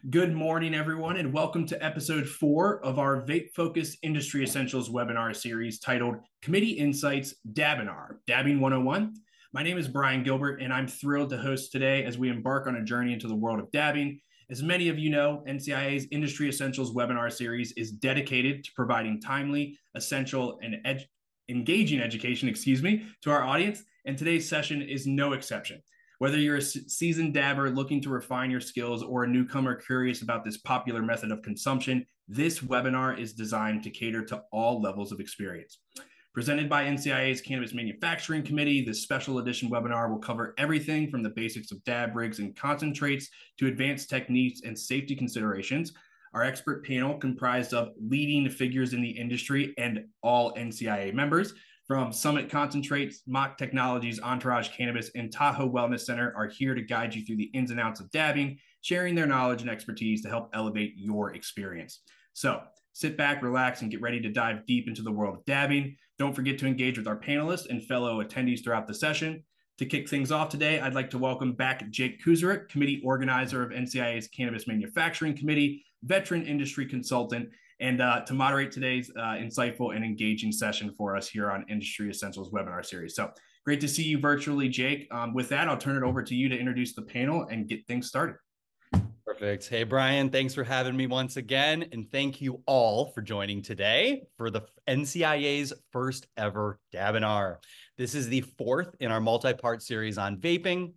Good morning, everyone, and welcome to episode 4 of our vape-focused industry essentials webinar series titled Committee Insights Dabinar, Dabbing 101. My name is Brian Gilbert, and I'm thrilled to host today as we embark on a journey into the world of dabbing. As many of you know, NCIA's Industry Essentials webinar series is dedicated to providing timely, essential, and engaging education, to our audience, and today's session is no exception. Whether you're a seasoned dabber looking to refine your skills or a newcomer curious about this popular method of consumption, this webinar is designed to cater to all levels of experience. Presented by NCIA's Cannabis Manufacturing Committee, this special edition webinar will cover everything from the basics of dab rigs and concentrates to advanced techniques and safety considerations. Our expert panel, comprised of leading figures in the industry and all NCIA members, from Summit Concentrates, MACH Technologies, Entourage Cannabis, and Tahoe Wellness Center, are here to guide you through the ins and outs of dabbing, sharing their knowledge and expertise to help elevate your experience. So sit back, relax, and get ready to dive deep into the world of dabbing. Don't forget to engage with our panelists and fellow attendees throughout the session. To kick things off today, I'd like to welcome back Jake Kuzarek, committee organizer of NCIA's Cannabis Manufacturing Committee, veteran industry consultant, and to moderate today's insightful and engaging session for us here on Industry Essentials webinar series. So great to see you virtually, Jake. With that, I'll turn it over to you to introduce the panel and get things started. Perfect. Hey, Brian, thanks for having me once again. And thank you all for joining today for the NCIA's first ever Dabinar. This is the fourth in our multi-part series on vaping.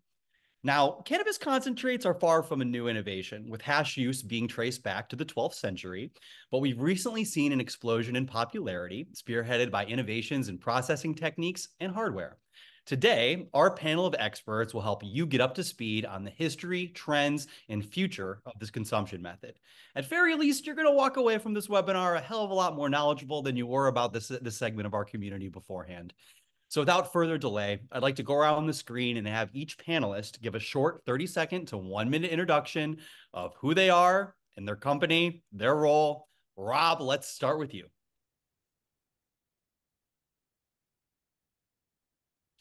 Now, cannabis concentrates are far from a new innovation, with hash use being traced back to the 12th century, but we've recently seen an explosion in popularity, spearheaded by innovations in processing techniques and hardware. Today, our panel of experts will help you get up to speed on the history, trends, and future of this consumption method. At very least, you're going to walk away from this webinar a hell of a lot more knowledgeable than you were about this segment of our community beforehand. So without further delay, I'd like to go around the screen and have each panelist give a short 30-second to 1-minute introduction of who they are and their company, their role. Rob, let's start with you.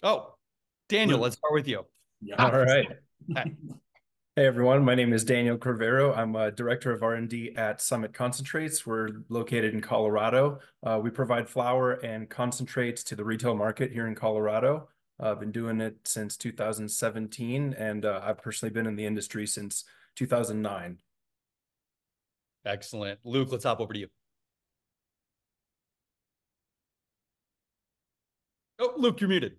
Oh, Daniel, let's start with you. Yeah. All right. Hey, everyone. My name is Daniel Corvero. I'm a director of R&D at Summit Concentrates. We're located in Colorado. We provide flower and concentrates to the retail market here in Colorado. I've been doing it since 2017, and I've personally been in the industry since 2009. Excellent. Luke, let's hop over to you. Oh, Luke, you're muted.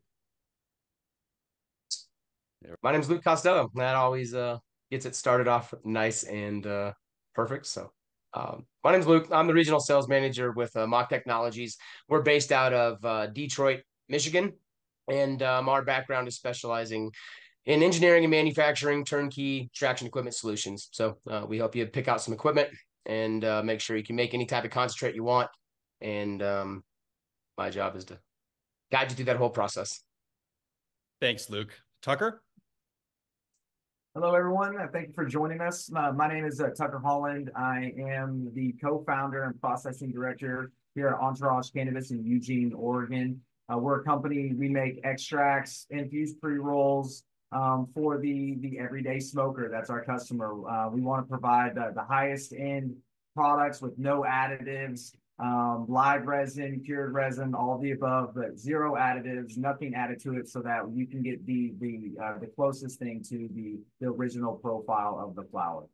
My name is Luke Costello. That always gets it started off nice and perfect. So my name is Luke. I'm the regional sales manager with MACH Technologies. We're based out of Detroit, Michigan, and our background is specializing in engineering and manufacturing turnkey traction equipment solutions. So we help you pick out some equipment and make sure you can make any type of concentrate you want. And my job is to guide you through that whole process. Thanks, Luke. Tucker? Hello, everyone. Thank you for joining us. My name is Tucker Holland. I am the co-founder and processing director here at Entourage Cannabis in Eugene, Oregon. We're a company, we make extracts, infused pre-rolls for the everyday smoker. That's our customer. We want to provide the highest end products with no additives, live resin, cured resin, all the above, but zero additives, nothing added to it, so that you can get the closest thing to the original profile of the flower.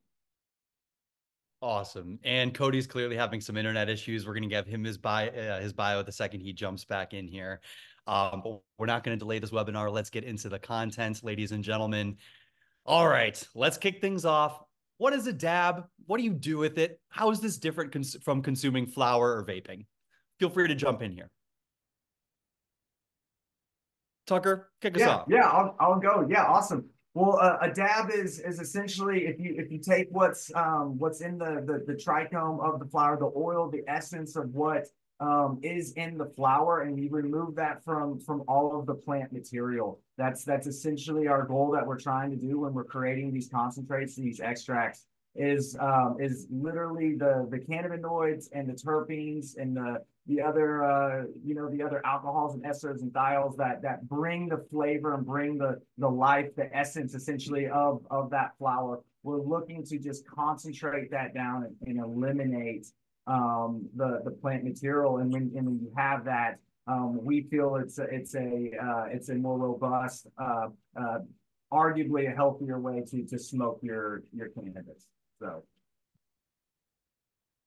Awesome. And Cody's clearly having some internet issues. We're going to give him his bio the second he jumps back in here. But we're not going to delay this webinar. Let's get into the content, ladies and gentlemen. All right, let's kick things off. What is a dab? What do you do with it? How is this different from consuming flower or vaping? Feel free to jump in here. Tucker, kick us off. Yeah, I'll go. Yeah, awesome. Well, a dab is essentially if you take what's in the trichome of the flower, the oil, the essence of what is in the flower, and you remove that from all of the plant material. That's essentially our goal that we're trying to do when we're creating these concentrates, these extracts, is literally the cannabinoids and the terpenes and the other the other alcohols and esters and thiols that bring the flavor and bring the life, the essence essentially of that flower. we're looking to just concentrate that down and eliminate the plant material. And when you have that, we feel it's a more robust, arguably a healthier way to smoke your cannabis. So.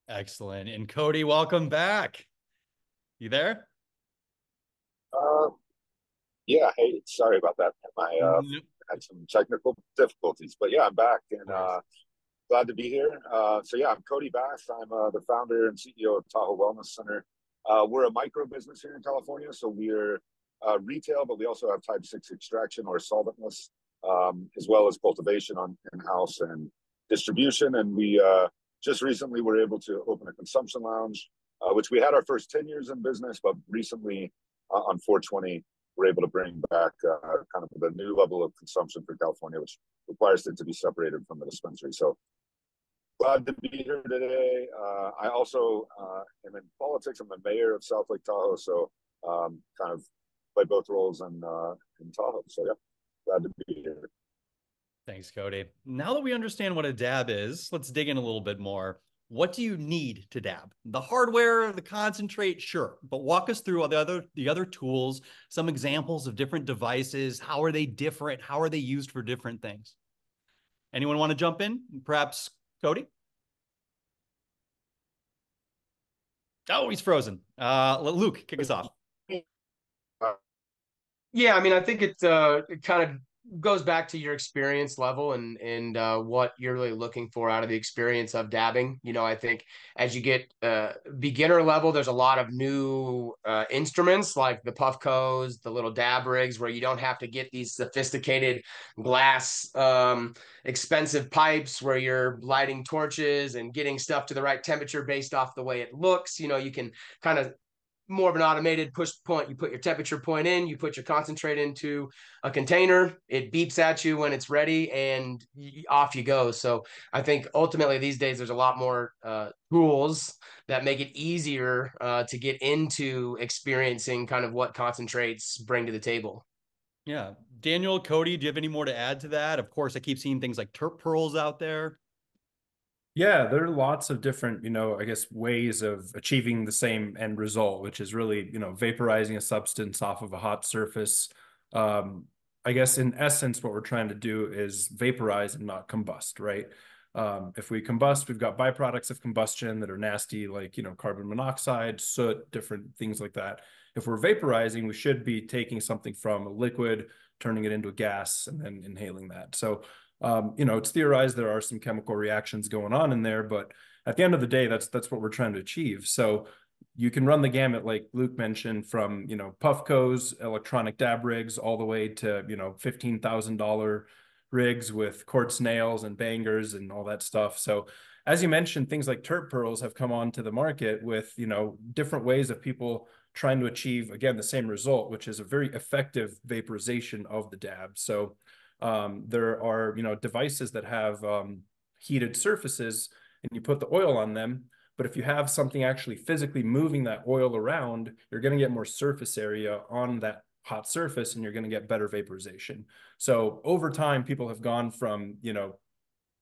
Excellent. And Cody, welcome back. You there? Yeah. Hey, sorry about that. I had some technical difficulties, but yeah, I'm back and glad to be here. So yeah, I'm Cody Bass. I'm the founder and CEO of Tahoe Wellness Center. We're a micro business here in California, so we're retail, but we also have type 6 extraction or solventless, as well as cultivation on in-house and distribution. And we just recently were able to open a consumption lounge, which we had our first 10 years in business, but recently on 420, we're able to bring back kind of the new level of consumption for California, which requires it to be separated from the dispensary. So glad to be here today. I also am in politics. I'm the mayor of South Lake Tahoe, so kind of play both roles in Tahoe. So yeah, glad to be here. Thanks, Cody. Now that we understand what a dab is, let's dig in a little bit more. What do you need to dab? The hardware, the concentrate, sure, but walk us through the other tools, some examples of different devices. How are they different? How are they used for different things? Anyone want to jump in? Perhaps Cody? Oh, he's frozen. Luke, kick us off. Yeah, I mean, I think it kind of goes back to your experience level and what you're really looking for out of the experience of dabbing. You know, I think as you get beginner level, there's a lot of new instruments like the Puffcos, the little dab rigs, where you don't have to get these sophisticated glass expensive pipes where you're lighting torches and getting stuff to the right temperature based off the way it looks. You know, you can kind of more of an automated push point. You put your temperature point in, you put your concentrate into a container, it beeps at you when it's ready, and off you go. So I think ultimately these days there's a lot more tools that make it easier to get into experiencing kind of what concentrates bring to the table. Yeah. Daniel, Cody, do you have any more to add to that? Of course, I keep seeing things like terp pearls out there. Yeah, there are lots of different, I guess, ways of achieving the same end result, which is really, vaporizing a substance off of a hot surface. I guess in essence, what we're trying to do is vaporize and not combust, right? If we combust, we've got byproducts of combustion that are nasty, like, carbon monoxide, soot, different things like that. If we're vaporizing, we should be taking something from a liquid, turning it into a gas, and then inhaling that. So it's theorized there are some chemical reactions going on in there, but at the end of the day, that's what we're trying to achieve. So you can run the gamut, like Luke mentioned, from, Puffcos, electronic dab rigs, all the way to, $15,000 rigs with quartz nails and bangers and all that stuff. So as you mentioned, things like terp pearls have come onto the market with, different ways of people trying to achieve, again, the same result, which is a very effective vaporization of the dab. So there are, devices that have heated surfaces and you put the oil on them. But if you have something actually physically moving that oil around, you're going to get more surface area on that hot surface and you're going to get better vaporization. So over time, people have gone from,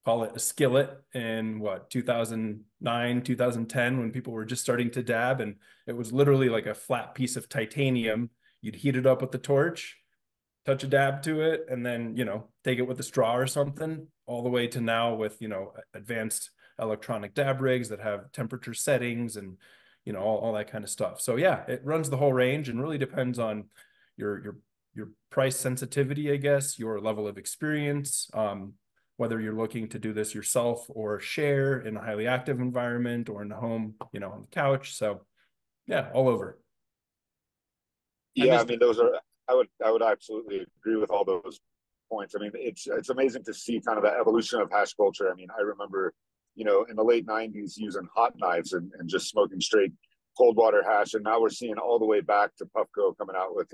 call it a skillet in 2009, 2010, when people were just starting to dab. And it was literally like a flat piece of titanium. You'd heat it up with the torch, touch a dab to it, and then, take it with a straw or something, all the way to now with, advanced electronic dab rigs that have temperature settings and, all that kind of stuff. So yeah, it runs the whole range and really depends on your price sensitivity, I guess, your level of experience, whether you're looking to do this yourself or share in a highly active environment or in the home, on the couch. So yeah, all over. Yeah, I mean, I would absolutely agree with all those points. I mean, it's amazing to see kind of the evolution of hash culture. I mean, I remember, in the late 90s using hot knives and just smoking straight cold water hash. And now we're seeing all the way back to Puffco coming out with,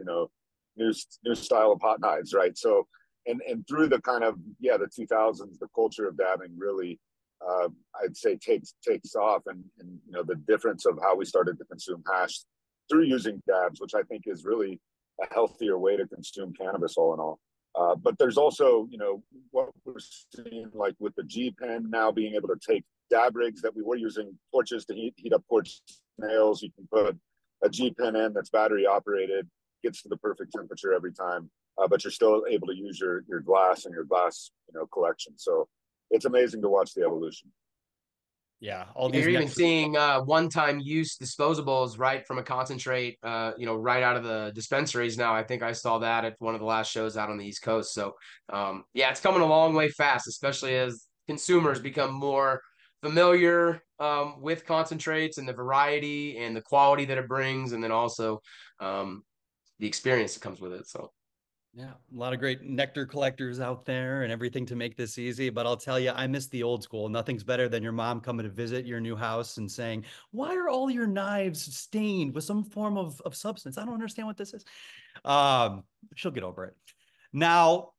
new style of hot knives, right? So, and through the kind of, the 2000s, the culture of dabbing really, I'd say takes off and, the difference of how we started to consume hash through using dabs, which I think is really a healthier way to consume cannabis all in all. But there's also, what we're seeing like with the G Pen now being able to take dab rigs that we were using torches to heat up quartz nails. You can put a G Pen in that's battery operated, gets to the perfect temperature every time, but you're still able to use your glass and your glass, collection. So it's amazing to watch the evolution. Yeah, all these you're even seeing one-time use disposables right from a concentrate, right out of the dispensaries now. I think I saw that at one of the last shows out on the East Coast. So, yeah, it's coming a long way fast, especially as consumers become more familiar with concentrates and the variety and the quality that it brings, and then also the experience that comes with it. So. Yeah, a lot of great nectar collectors out there and everything to make this easy. But I'll tell you, I miss the old school. Nothing's better than your mom coming to visit your new house and saying, "Why are all your knives stained with some form of substance? I don't understand what this is." She'll get over it. Now,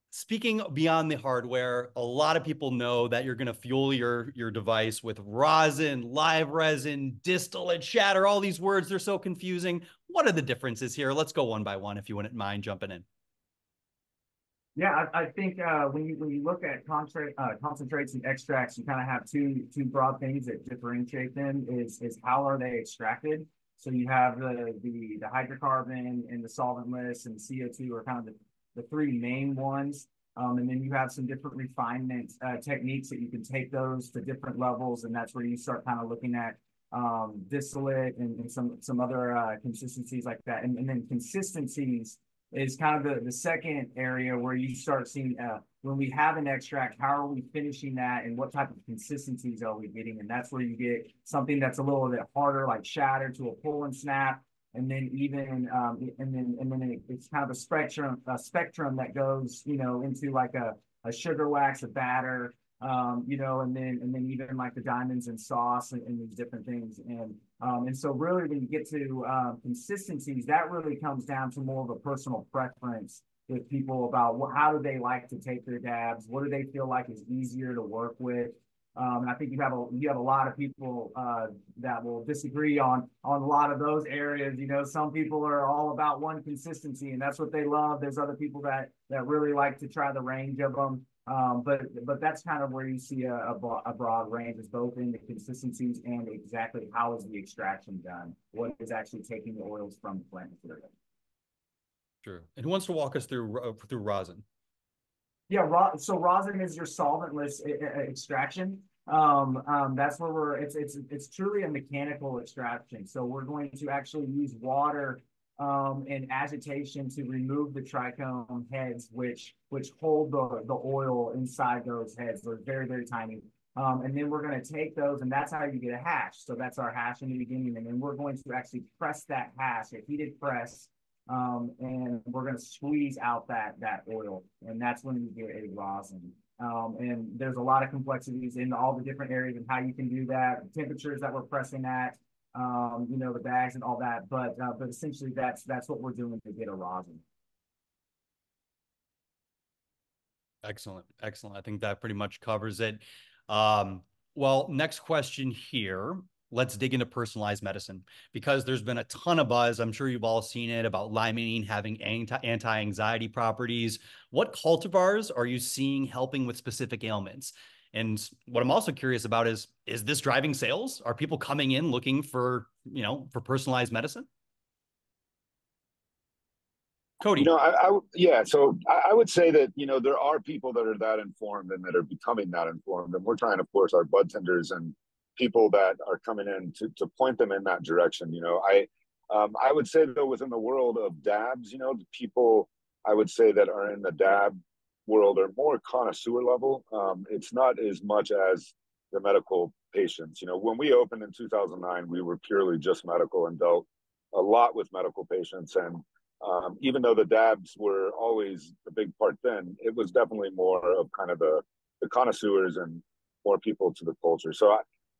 speaking beyond the hardware, a lot of people know that you're going to fuel your device with rosin, live resin, distillate, shatter, all these words. They're so confusing. What are the differences here? Let's go one by one if you wouldn't mind jumping in. Yeah, I think when you look at concentrates and extracts, you kind of have two broad things that differentiate them. Is how are they extracted? So you have the hydrocarbon and the solventless and CO2 are kind of the three main ones. And then you have some different refinement techniques that you can take those to different levels, and that's where you start kind of looking at distillate and some other consistencies like that. And then consistencies is kind of the second area where you start seeing when we have an extract, how are we finishing that and what type of consistencies are we getting? And that's where you get something that's a little bit harder, like shatter to a pull and snap. And then even it's kind of a spectrum that goes, into like a sugar wax, a batter, and then even like the diamonds and sauce and these different things. And so really when you get to consistencies, that really comes down to more of a personal preference with people about how do they like to take their dabs? What do they feel like is easier to work with? And I think you have a lot of people that will disagree on a lot of those areas. Some people are all about one consistency, and that's what they love. There's other people that really like to try the range of them. But that's kind of where you see a broad range, is both in the consistencies and exactly how is the extraction done. What is actually taking the oils from the plant material. Sure. And who wants to walk us through rosin? Yeah, so rosin is your solventless extraction. That's where it's truly a mechanical extraction. So we're going to actually use water and agitation to remove the trichome heads, which hold the oil inside those heads. They're very, very tiny. And then we're going to take those, and that's how you get a hash. So that's our hash in the beginning, and then we're going to actually press that hash, a heated press. And we're going to squeeze out that oil, and that's when you get a rosin. And there's a lot of complexities in all the different areas and how you can do that, the temperatures that we're pressing at, the bags and all that. But essentially, that's what we're doing to get a rosin. Excellent. I think that pretty much covers it. Well, next question here. Let's dig into personalized medicine, because there's been a ton of buzz. I'm sure you've all seen it about limonene having anti-anxiety properties. What cultivars are you seeing helping with specific ailments? And what I'm also curious about is this driving sales? Are people coming in looking for personalized medicine? Cody. So I would say that, there are people that are that informed and that are becoming that informed. And we're trying, of course, our bud tenders and people that are coming in to point them in that direction. I would say, though, within the world of dabs, the people I would say that are in the dab world are more connoisseur level. It's not as much as the medical patients. When we opened in 2009, we were purely just medical and dealt a lot with medical patients. And even though the dabs were always a big part then, it was definitely more of kind of the connoisseurs and more people to the culture. So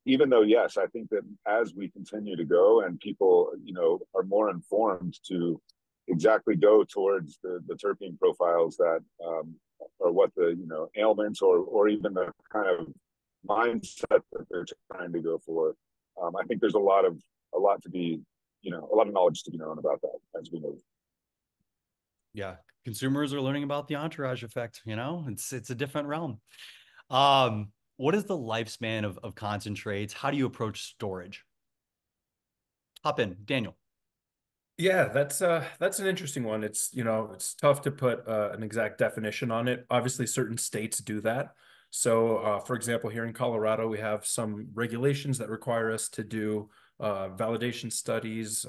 even though, yes, I think that as we continue to go and people, are more informed to exactly go towards the terpene profiles that or what the, ailments or even the kind of mindset that they're trying to go for. I think there's a lot to be, a lot of knowledge to be known about that as we move. Yeah. Consumers are learning about the entourage effect, it's a different realm. What is the lifespan of concentrates? How do you approach storage? Hop in, Daniel. Yeah, that's an interesting one. It's tough to put an exact definition on it. Obviously, certain states do that. So, for example, here in Colorado, we have some regulations that require us to do validation studies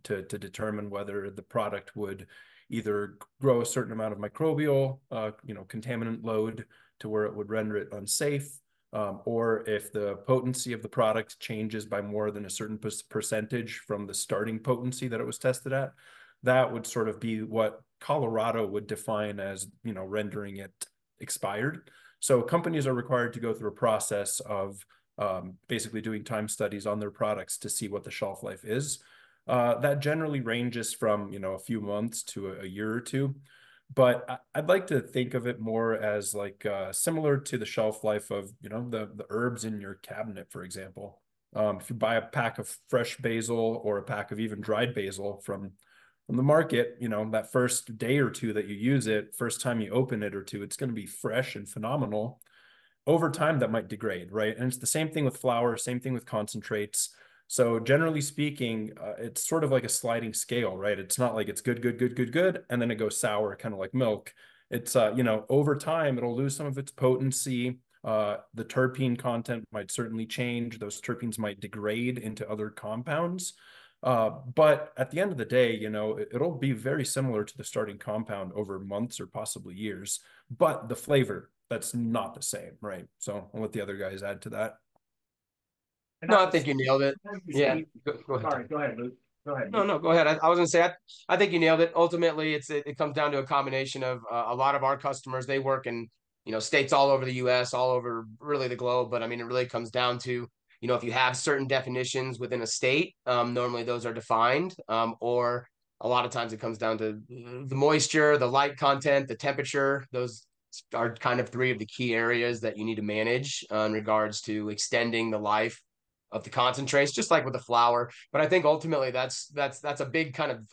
to determine whether the product would either grow a certain amount of microbial, contaminant load to where it would render it unsafe, or if the potency of the product changes by more than a certain percentage from the starting potency that it was tested at. That would sort of be what Colorado would define as, rendering it expired. So companies are required to go through a process of basically doing time studies on their products to see what the shelf life is. That generally ranges from, a few months to a year or two. But I'd like to think of it more as like similar to the shelf life of, the herbs in your cabinet, for example. If you buy a pack of fresh basil or a pack of even dried basil from the market, that first day or two that you use it, first time you open it or two, it's going to be fresh and phenomenal. Over time, that might degrade, right? And it's the same thing with flour, same thing with concentrates. So generally speaking, it's sort of like a sliding scale, right? It's not like it's good, good, good, good, good, and then it goes sour, kind of like milk. It's, over time, it'll lose some of its potency. The terpene content might certainly change. Those terpenes might degrade into other compounds. But at the end of the day, it'll be very similar to the starting compound over months or possibly years. But the flavor, that's not the same, right? So I'll let the other guys add to that. No, I think you nailed it. Yeah. Go ahead. Sorry, go ahead, Luke. Go ahead. No, go ahead. I was going to say, I think you nailed it. Ultimately, it comes down to a combination of a lot of our customers. They work in, states all over the U.S., all over really the globe. But I mean, it really comes down to, if you have certain definitions within a state, normally those are defined. Or a lot of times it comes down to the moisture, the light content, the temperature. Those are kind of three of the key areas that you need to manage in regards to extending the life of the concentrates, just like with the flour. But I think ultimately that's a big kind of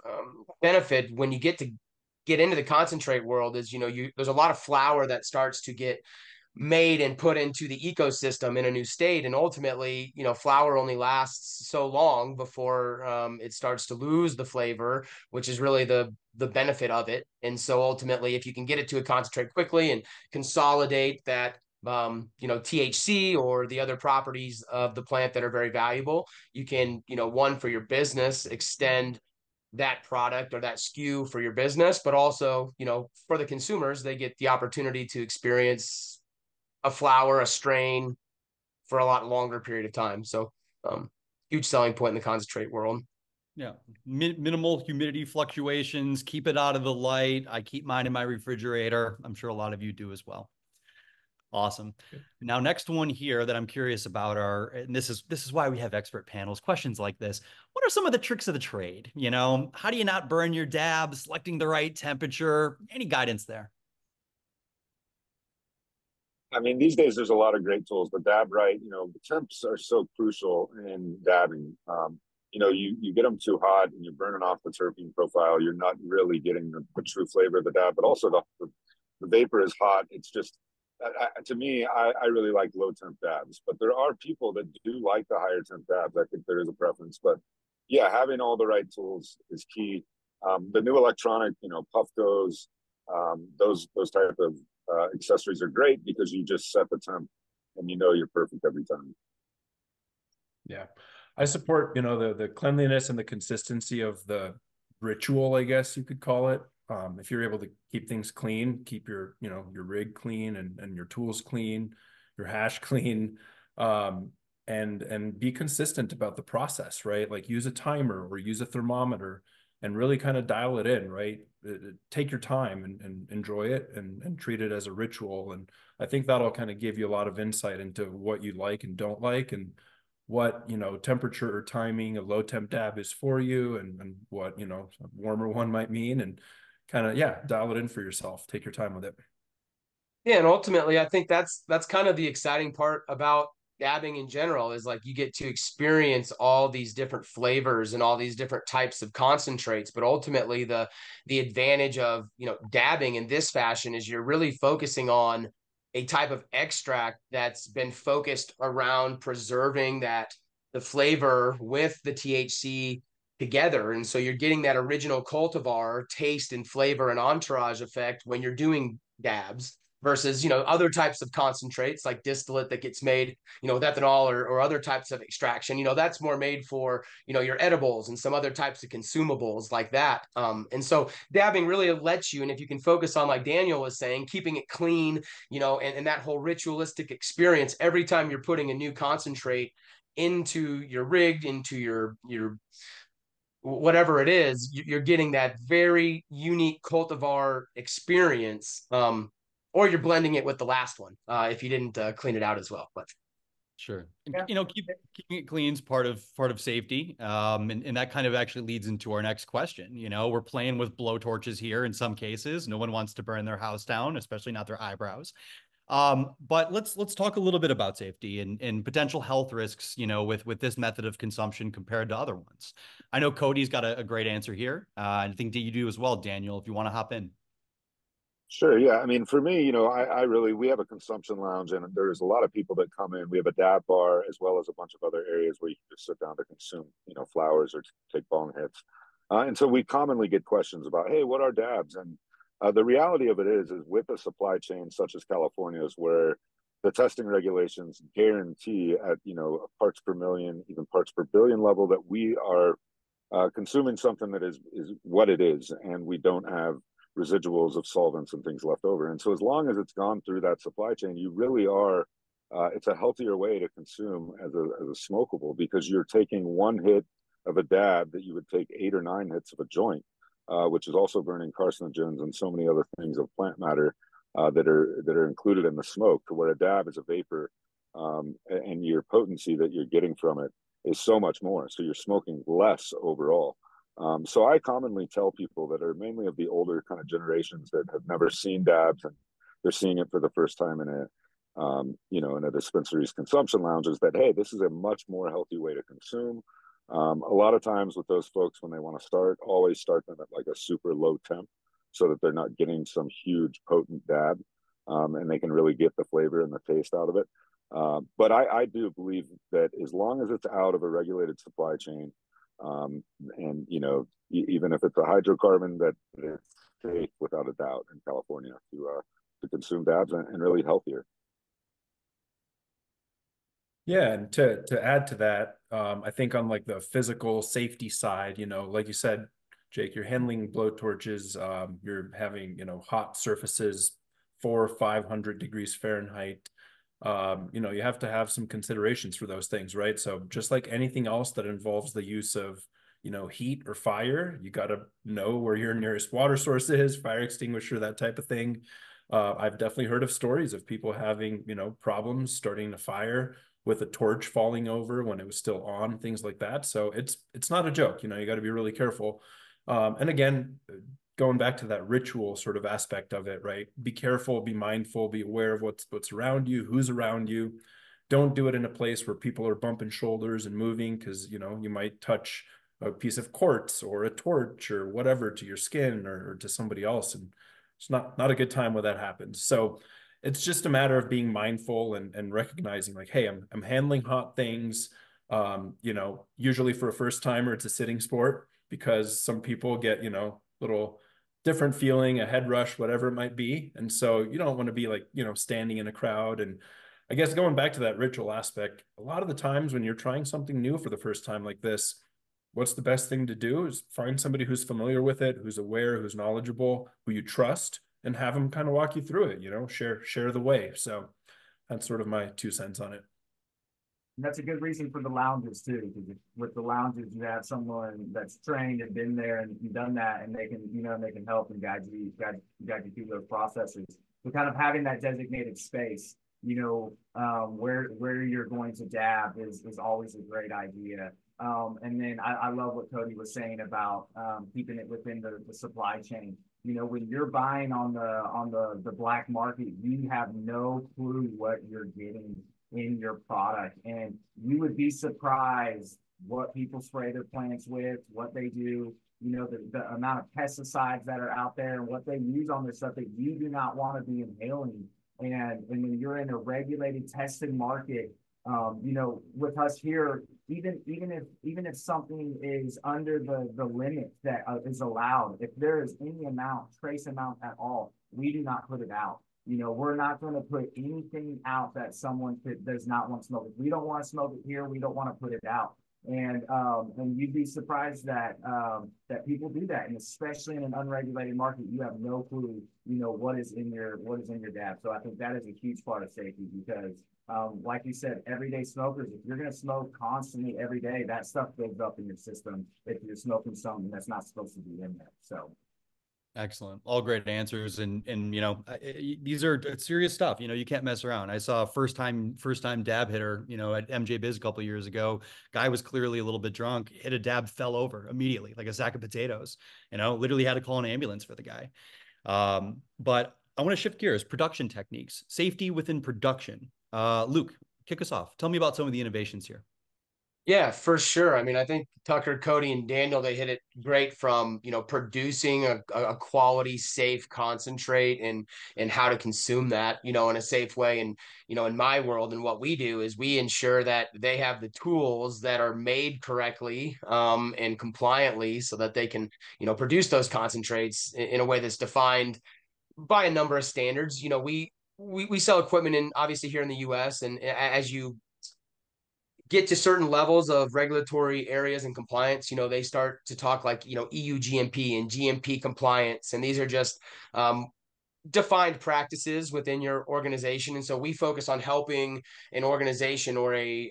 benefit when you get into the concentrate world is, there's a lot of flour that starts to get made and put into the ecosystem in a new state. And ultimately, flour only lasts so long before it starts to lose the flavor, which is really the benefit of it. And so ultimately, if you can get it to a concentrate quickly and consolidate that THC or the other properties of the plant that are very valuable, you can, one, for your business, extend that product or that SKU for your business, but also, for the consumers, they get the opportunity to experience a flower, a strain for a lot longer period of time. So huge selling point in the concentrate world. Yeah. Minimal humidity fluctuations, keep it out of the light. I keep mine in my refrigerator. I'm sure a lot of you do as well. Awesome. Now, next one here that I'm curious about and this is why we have expert panels, questions like this. What are some of the tricks of the trade? How do you not burn your dab, selecting the right temperature? Any guidance there? I mean, these days there's a lot of great tools, but dab right, the temps are so crucial in dabbing. You get them too hot and you're burning off the terpene profile. You're not really getting the true flavor of the dab, but also the vapor is hot. It's just, to me, I really like low temp dabs, but there are people that do like the higher temp dabs. I think there is a preference, but yeah, having all the right tools is key. The new electronic, Puffcos, those type of accessories are great because you just set the temp and you're perfect every time. Yeah, I support the cleanliness and the consistency of the ritual, I guess you could call it. If you're able to keep things clean, keep your your rig clean and your tools clean, your hash clean, and be consistent about the process, right? Like use a timer or use a thermometer and really kind of dial it in, right? Take your time and enjoy it and treat it as a ritual. And I think that'll kind of give you a lot of insight into what you like and don't like, and what temperature or timing a low temp dab is for you, and what a warmer one might mean, and kind of dial it in for yourself. Take your time with it. Yeah, and ultimately I think that's kind of the exciting part about dabbing in general is like you get to experience all these different flavors and all these different types of concentrates. But ultimately, the advantage of, you know, dabbing in this fashion is you're really focusing on a type of extract that's been focused around preserving the flavor with the THC together. And so you're getting that original cultivar taste and flavor and entourage effect when you're doing dabs versus, you know, other types of concentrates like distillate that gets made, you know, with ethanol or other types of extraction. You know, that's more made for, you know, your edibles and some other types of consumables like that. And so dabbing really lets you, and if you can focus on, like Daniel was saying, keeping it clean, you know, and that whole ritualistic experience every time you're putting a new concentrate into your rig, into your whatever it is, you're getting that very unique cultivar experience. Or you're blending it with the last one if you didn't clean it out as well. But sure, Yeah. you know, keeping it clean is part of safety, and that kind of actually leads into our next question. You know, we're playing with blow torches here in some cases. No one wants to burn their house down, especially not their eyebrows. But let's talk a little bit about safety and potential health risks, you know, with this method of consumption compared to other ones. I know Cody's got a great answer here. I think you do as well, Daniel, if you want to hop in. Sure. Yeah. I mean, for me, you know, we have a consumption lounge and there's a lot of people that come in. We have a dab bar as well as a bunch of other areas where you can just sit down to consume, you know, flowers or take bong hits. And so we commonly get questions about, hey, what are dabs? And the reality of it is with a supply chain such as California's, where the testing regulations guarantee at, you know, parts per million, even parts per billion level that we are consuming something that is what it is, and we don't have residuals of solvents and things left over. And so as long as it's gone through that supply chain, you really are, it's a healthier way to consume as a smokable, because you're taking one hit of a dab that you would take 8 or 9 hits of a joint, which is also burning carcinogens and so many other things of plant matter that are included in the smoke, to where a dab is a vapor, and your potency that you're getting from it is so much more. So you're smoking less overall. So I commonly tell people that are mainly of the older kind of generations that have never seen dabs and they're seeing it for the first time in you know, in a dispensary's consumption lounges, that, hey, this is a much more healthy way to consume. A lot of times with those folks, when they want to start, always start them at like a super low temp so that they're not getting some huge potent dab, and they can really get the flavor and the taste out of it. But I do believe that as long as it's out of a regulated supply chain, and, you know, even if it's a hydrocarbon, that it's safe without a doubt in California to consume dabs and really healthier. Yeah, and to add to that, I think on like the physical safety side, you know, like you said, Jake, you're handling blow torches, you're having, you know, hot surfaces, 400 or 500 degrees Fahrenheit. You know, you have to have some considerations for those things, right? So just like anything else that involves the use of, you know, heat or fire, you got to know where your nearest water source is, fire extinguisher, that type of thing. I've definitely heard of stories of people having, you know, problems starting a fire with a torch falling over when it was still on, things like that. So it's not a joke, you know, you got to be really careful. And again, going back to that ritual sort of aspect of it, right? Be careful, be mindful, be aware of what's around you, who's around you. Don't do it in a place where people are bumping shoulders and moving, because, you know, you might touch a piece of quartz or a torch or whatever to your skin or to somebody else. And it's not a good time when that happens. So it's just a matter of being mindful and recognizing like, hey, I'm handling hot things. You know, usually for a first timer, it's a sitting sport, because some people get, you know, little different feeling, a head rush, whatever it might be. And so you don't want to be like, you know, standing in a crowd. And I guess going back to that ritual aspect, a lot of the times when you're trying something new for the first time like this, what's the best thing to do is find somebody who's familiar with it, who's aware, who's knowledgeable, who you trust, and have them kind of walk you through it, you know, share the way. So that's sort of my 2 cents on it. And that's a good reason for the lounges too, because with the lounges, you have someone that's trained and been there and done that, and they can, you know, they can help and guide you through those processes. So kind of having that designated space, you know, where you're going to dab is always a great idea. And then I love what Cody was saying about keeping it within the supply chain. You know, when you're buying on the black market, you have no clue what you're getting in your product. And you would be surprised what people spray their plants with, what they do, you know, the amount of pesticides that are out there and what they use on their stuff that you do not want to be inhaling. And when you're in a regulated, tested market, you know, with us here, even if something is under the limit that is allowed, if there is any amount, trace amount at all, we do not put it out. You know, we're not going to put anything out that someone does not want to smoke. If we don't want to smoke it here, we don't want to put it out. And you'd be surprised that that people do that, and especially in an unregulated market, you have no clue, you know, what is in your dab. So I think that is a huge part of safety because, like you said, everyday smokers, if you're going to smoke constantly every day, that stuff builds up in your system if you're smoking something that's not supposed to be in there. So. Excellent. All great answers. And, you know, these are serious stuff. You know, you can't mess around. I saw a first time dab hitter, you know, at MJ Biz a couple of years ago. Guy was clearly a little bit drunk, hit a dab, fell over immediately, like a sack of potatoes, you know, literally had to call an ambulance for the guy. But I want to shift gears, production techniques, safety within production. Luke, kick us off. Tell me about some of the innovations here. Yeah, for sure. I mean, I think Tucker, Cody, and Daniel, they hit it great from, you know, producing a quality, safe concentrate and how to consume that, you know, in a safe way. And, you know, in my world and what we do is we ensure that they have the tools that are made correctly and compliantly so that they can, you know, produce those concentrates in a way that's defined by a number of standards. You know, we sell equipment in obviously here in the US, and as you get to certain levels of regulatory areas and compliance, you know, they start to talk like, you know, EU GMP and GMP compliance. And these are just defined practices within your organization. And so we focus on helping an organization or a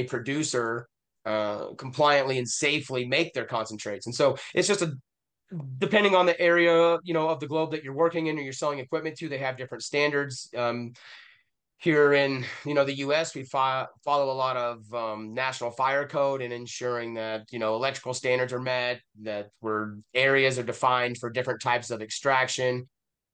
producer compliantly and safely make their concentrates. And so it's just depending on the area, you know, of the globe that you're working in or you're selling equipment to, they have different standards. Here in, you know, the U.S., we follow a lot of national fire code and ensuring that, you know, electrical standards are met, that where areas are defined for different types of extraction.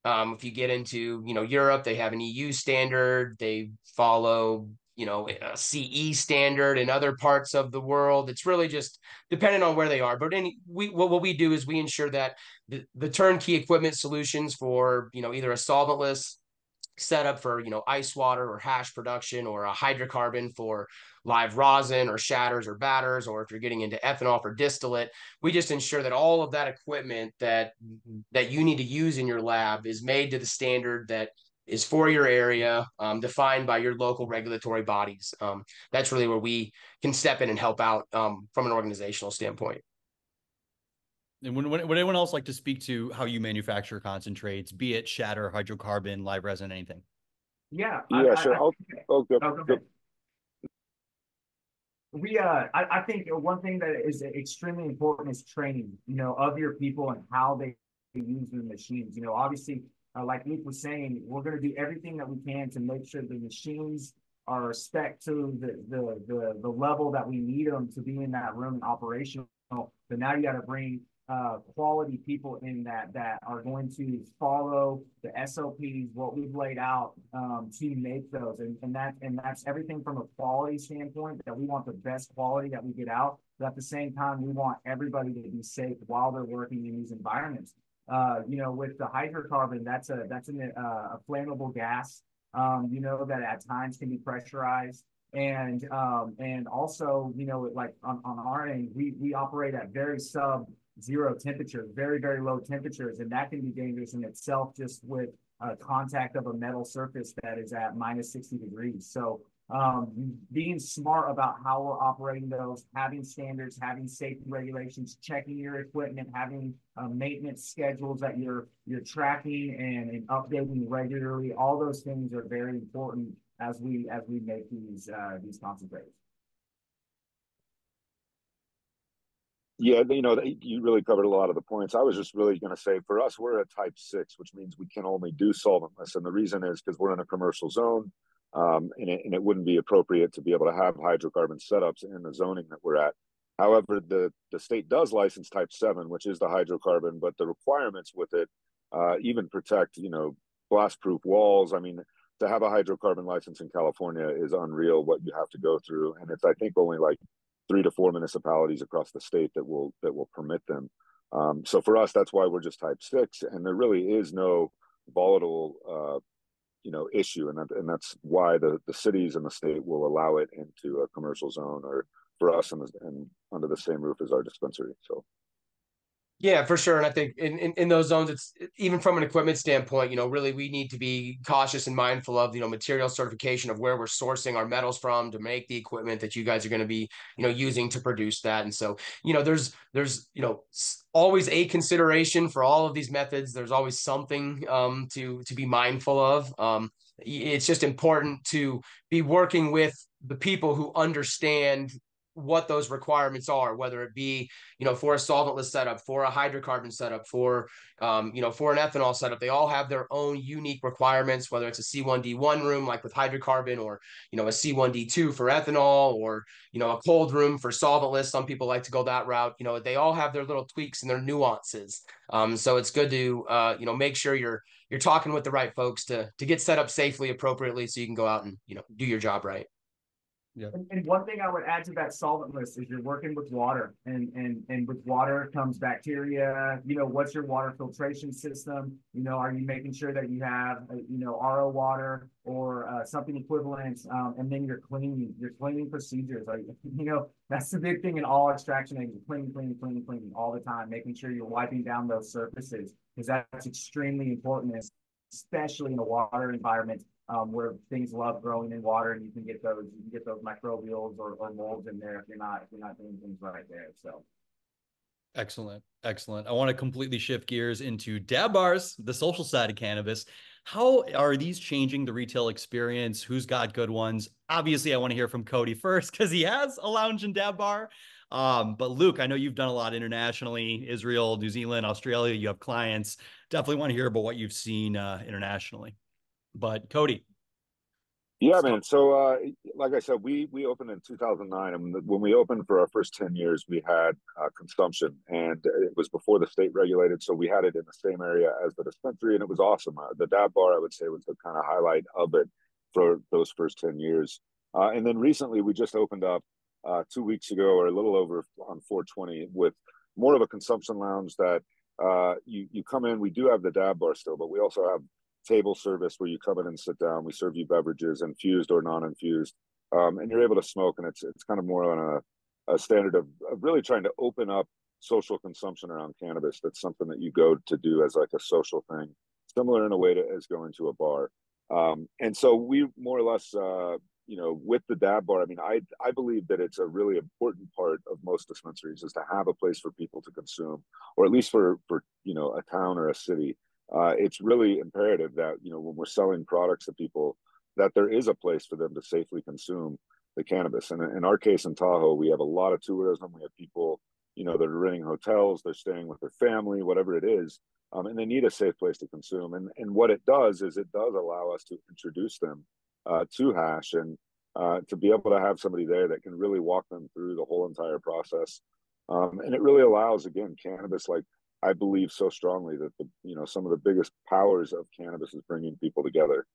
If you get into, you know, Europe, they have an EU standard. They follow, you know, a CE standard in other parts of the world. It's really just depending on where they are. But what we do is we ensure that the turnkey equipment solutions for, you know, either a solventless setup for, you know, ice water or hash production, or a hydrocarbon for live rosin or shatters or batters, or if you're getting into ethanol for distillate, we just ensure that all of that equipment that you need to use in your lab is made to the standard that is for your area, defined by your local regulatory bodies. That's really where we can step in and help out from an organizational standpoint. And would anyone else like to speak to how you manufacture concentrates, be it shatter, hydrocarbon, live resin, anything? Yeah. Sure. Go ahead. I think one thing that is extremely important is training, you know, of your people and how they use the machines. You know, obviously, like Luke was saying, we're going to do everything that we can to make sure the machines are spec to the level that we need them to be in that room and operational. But now you got to bring quality people in that are going to follow the SOPs, what we've laid out to make those. And that's everything from a quality standpoint, that we want the best quality that we get out. But at the same time, we want everybody to be safe while they're working in these environments. You know, with the hydrocarbon, that's a flammable gas, you know, that at times can be pressurized. And also, you know, like on our end, we operate at very sub-zero temperatures, very, very low temperatures, and that can be dangerous in itself just with contact of a metal surface that is at minus 60 degrees. So being smart about how we're operating those, having standards, having safety regulations, checking your equipment, having maintenance schedules that you're tracking and updating regularly, all those things are very important as we make these concentrates. Yeah, you know, you really covered a lot of the points. I was just really going to say, for us, we're a type 6, which means we can only do solventless. And the reason is because we're in a commercial zone, and it wouldn't be appropriate to be able to have hydrocarbon setups in the zoning that we're at. However, the state does license type 7, which is the hydrocarbon, but the requirements with it even protect, you know, blast-proof walls. I mean, to have a hydrocarbon license in California is unreal what you have to go through. And it's, I think, only like 3 to 4 municipalities across the state that will permit them. So for us, that's why we're just type 6, and there really is no volatile issue, and that's why the cities and the state will allow it into a commercial zone, or for us and under the same roof as our dispensary. So yeah, for sure. And I think in those zones, it's even from an equipment standpoint, really we need to be cautious and mindful of, material certification of where we're sourcing our metals from to make the equipment that you guys are going to be, using to produce that. And so, there's always a consideration for all of these methods. There's always something to be mindful of. It's just important to be working with the people who understand what those requirements are, whether it be, for a solventless setup, for a hydrocarbon setup, for an ethanol setup. They all have their own unique requirements, whether it's a C1D1 room, like with hydrocarbon, or, a C1D2 for ethanol, or, a cold room for solventless. Some people like to go that route. They all have their little tweaks and their nuances. So it's good to, make sure you're talking with the right folks to get set up safely, appropriately, so you can go out and, do your job right. Yeah. And one thing I would add to that solvent list is you're working with water, and with water comes bacteria. What's your water filtration system? Are you making sure that you have RO water or something equivalent? And then your cleaning procedures. That's the big thing in all extraction. Cleaning all the time, making sure you're wiping down those surfaces, because that's extremely important, especially in a water environment. Where things love growing in water, and you can get those microbials or molds in there if you're not doing things right there. So excellent. I want to completely shift gears into dab bars, the social side of cannabis. How are these changing the retail experience? Who's got good ones? Obviously, I want to hear from Cody first, because he has a lounge and dab bar. But Luke, I know you've done a lot internationally, Israel, New Zealand, Australia. You have clients. Definitely want to hear about what you've seen internationally. But Cody. Yeah, man. So, like I said, we opened in 2009, and when we opened for our first 10 years, we had consumption, and it was before the state regulated. So we had it in the same area as the dispensary, and it was awesome. The dab bar, I would say, was the kind of highlight of it for those first 10 years. And then recently, we just opened up 2 weeks ago, or a little over, on 420, with more of a consumption lounge that you come in. We do have the dab bar still, but we also have table service where you come in and sit down. We serve you beverages, infused or non-infused, and you're able to smoke. And it's kind of more on a standard of really trying to open up social consumption around cannabis. That's something that you go to do as like a social thing, similar in a way to as going to a bar. And so we more or less, with the dab bar, I mean, I believe that it's a really important part of most dispensaries is to have a place for people to consume, or at least for a town or a city. It's really imperative that, when we're selling products to people, that there is a place for them to safely consume the cannabis. And in our case in Tahoe, we have a lot of tourism. We have people, that are renting hotels, they're staying with their family, whatever it is, and they need a safe place to consume. And what it does is it does allow us to introduce them to hash, and to be able to have somebody there that can really walk them through the whole entire process. And it really allows, again, cannabis, like, I believe so strongly that some of the biggest powers of cannabis is bringing people together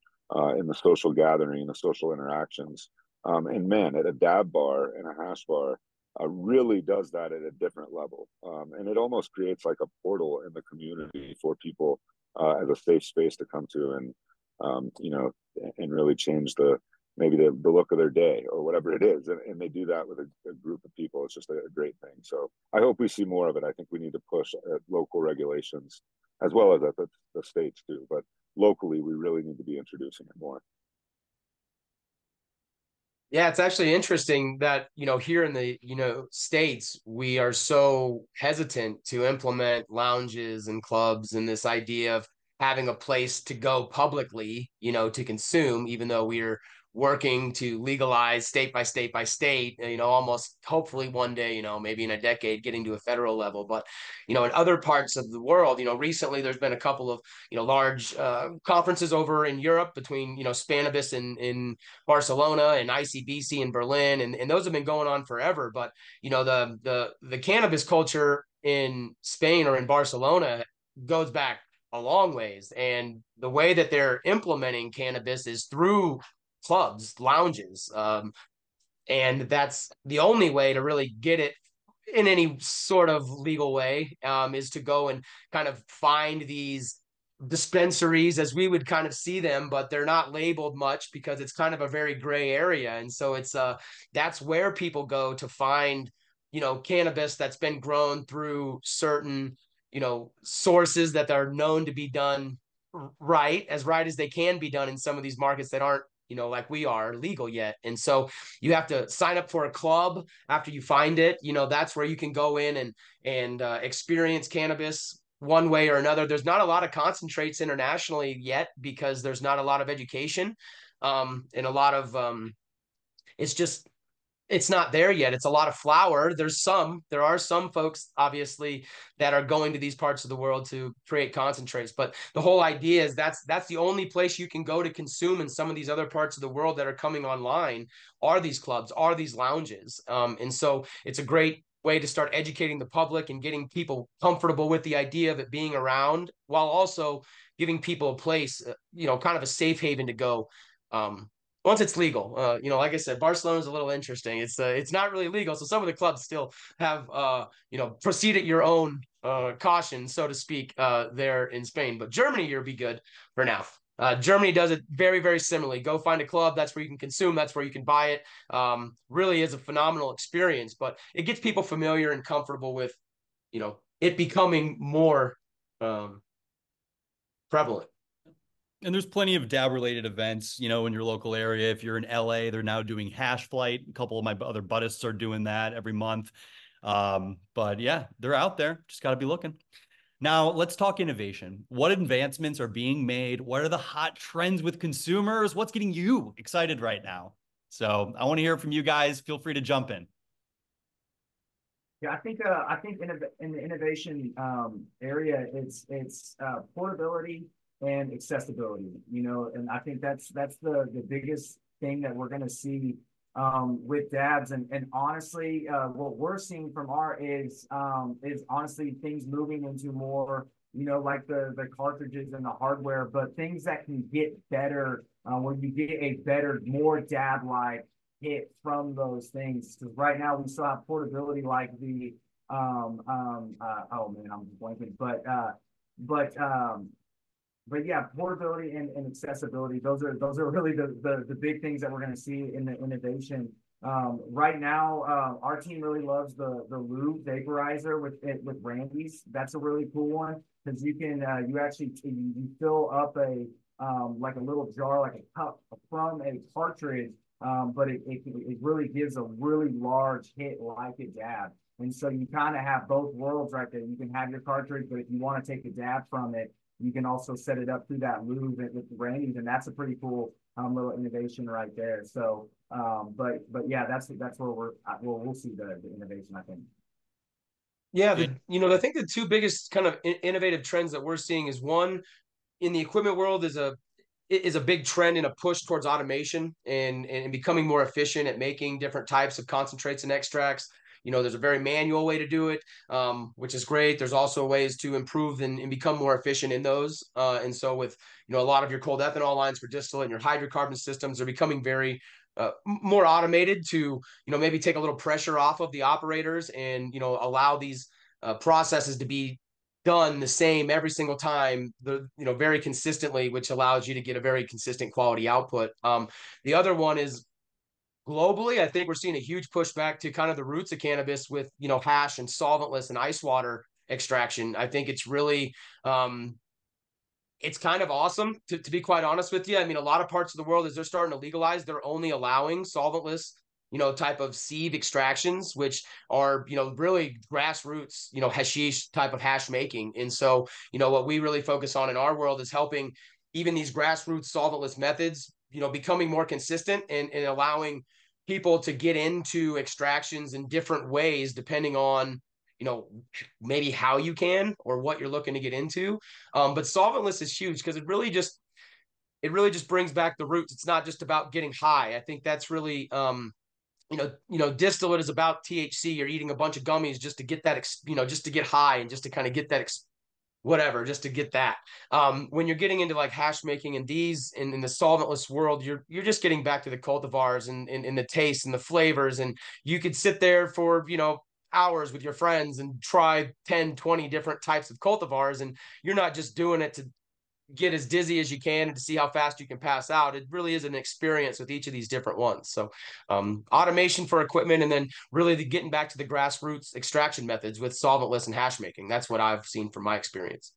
in the social gathering, the social interactions. And man, at a dab bar and a hash bar, really does that at a different level. And it almost creates like a portal in the community for people as a safe space to come to, and and really change maybe the look of their day or whatever it is. And they do that with a group of people. It's just a great thing. So I hope we see more of it. I think we need to push at local regulations as well as at the states too. But locally, we really need to be introducing it more. Yeah, it's actually interesting that, here in the, States, we are so hesitant to implement lounges and clubs, and this idea of having a place to go publicly, to consume, even though we're working to legalize state by state by state, almost hopefully one day, maybe in a decade, getting to a federal level. But, in other parts of the world, recently there's been a couple of, large conferences over in Europe between, Spannabis in Barcelona and ICBC in Berlin. And those have been going on forever. But, the cannabis culture in Spain or in Barcelona goes back a long ways. And the way that they're implementing cannabis is through clubs, lounges. And that's the only way to really get it in any sort of legal way, is to go and kind of find these dispensaries as we would kind of see them, but they're not labeled much because it's kind of a very gray area. And so it's that's where people go to find, cannabis that's been grown through certain, sources that are known to be done right as they can be done in some of these markets that aren't, like we are, legal yet. And so you have to sign up for a club after you find it. That's where you can go in and experience cannabis one way or another. There's not a lot of concentrates internationally yet because there's not a lot of education, and a lot of it's not there yet. It's a lot of flower. There are some folks, obviously, that are going to these parts of the world to create concentrates. But the whole idea is that's the only place you can go to consume in some of these other parts of the world that are coming online are these clubs, are these lounges. And so it's a great way to start educating the public and getting people comfortable with the idea of it being around, while also giving people a place, kind of a safe haven to go. Once it's legal. Like I said, Barcelona is a little interesting. It's not really legal, so some of the clubs still have proceed at your own caution, so to speak, there in Spain. But Germany, you'll be good for now. Germany does it very, very similarly. Go find a club. That's where you can consume. That's where you can buy it. Really is a phenomenal experience, but it gets people familiar and comfortable with, it becoming more prevalent. And there's plenty of dab related events, in your local area. If you're in LA, they're now doing Hash Flight. A couple of my other buddists are doing that every month. But yeah, they're out there. Just got to be looking. Now let's talk innovation. What advancements are being made? What are the hot trends with consumers? What's getting you excited right now? So I want to hear from you guys. Feel free to jump in. Yeah, I think in the innovation area, it's portability and accessibility, and I think that's the biggest thing that we're going to see with dabs. And honestly, what we're seeing from our is honestly things moving into more, like the cartridges and the hardware, but things that can get better, where you get a better, more dab-like hit from those things. Because right now we still have portability like the oh man, I'm blanking, but yeah, portability and accessibility, those are really the big things that we're going to see in the innovation. Right now, our team really loves the lube vaporizer with Randy's. That's a really cool one because you can you fill up a like a little jar, like a cup from a cartridge, but it really gives a really large hit like a dab. And so you kind of have both worlds right there. You can have your cartridge, but if you want to take a dab from it, you can also set it up through that lube with the Randy's, and that's a pretty cool little innovation right there. So, but yeah, that's where we'll see the innovation, I think. Yeah, I think the two biggest kind of innovative trends that we're seeing is, one, in the equipment world is a big trend in a push towards automation and becoming more efficient at making different types of concentrates and extracts. There's a very manual way to do it, which is great. There's also ways to improve and become more efficient in those. And so with, a lot of your cold ethanol lines for distillate and your hydrocarbon systems are becoming very more automated to, maybe take a little pressure off of the operators and, allow these processes to be done the same every single time, very consistently, which allows you to get a very consistent quality output. The other one is, globally, I think we're seeing a huge pushback to kind of the roots of cannabis with, hash and solventless and ice water extraction. I think it's really, it's kind of awesome to be quite honest with you. I mean, a lot of parts of the world, as they're starting to legalize, they're only allowing solventless, type of seed extractions, which are, really grassroots, hashish type of hash making. And so, what we really focus on in our world is helping even these grassroots solventless methods, becoming more consistent and allowing people to get into extractions in different ways, depending on, maybe how you can or what you're looking to get into. But solventless is huge because it really just brings back the roots. It's not just about getting high. I think that's really, distillate is about THC. You're eating a bunch of gummies just to get that, just to get high and just to kind of get that whatever, just to get that. When you're getting into like hash making and these in the solventless world, you're just getting back to the cultivars and the taste and the flavors. And you could sit there for, hours with your friends and try 10, 20 different types of cultivars. And you're not just doing it to get as dizzy as you can and to see how fast you can pass out. It really is an experience with each of these different ones. So automation for equipment, and then really getting back to the grassroots extraction methods with solventless and hash making. That's what I've seen from my experience.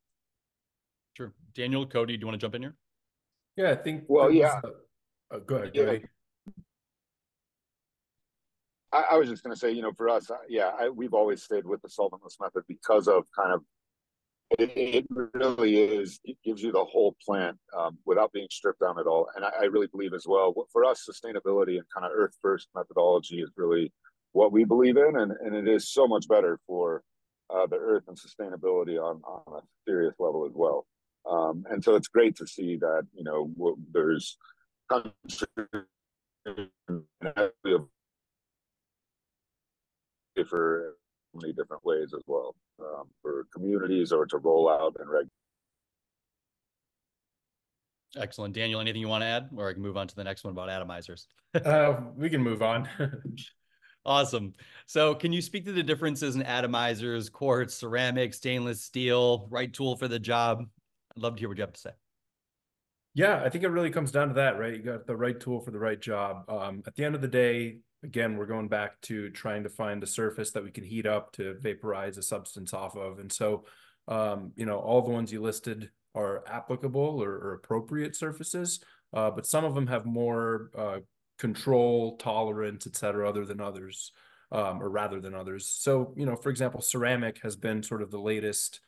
Sure. Daniel, Cody, do you want to jump in here? Yeah, I think. Well, yeah. Go ahead, Yeah. Cody. I was just going to say, for us, we've always stayed with the solventless method because of kind of, it really is, it gives you the whole plant without being stripped down at all. And I really believe as well, for us, sustainability and kind of earth first methodology is really what we believe in. And it is so much better for the earth and sustainability on a serious level as well. And so it's great to see that, there's countries for many different ways as well, for communities or to roll out and regulate. Excellent. Daniel, anything you want to add? Or I can move on to the next one about atomizers. We can move on. Awesome. So can you speak to the differences in atomizers, quartz, ceramic, stainless steel, right tool for the job? I'd love to hear what you have to say. Yeah, I think it really comes down to that, right? You got the right tool for the right job. At the end of the day, again, we're going back to trying to find a surface that we can heat up to vaporize a substance off of. And so, all the ones you listed are applicable or appropriate surfaces, but some of them have more control, tolerance, et cetera, other than others, or rather than others. So, for example, ceramic has been sort of the latest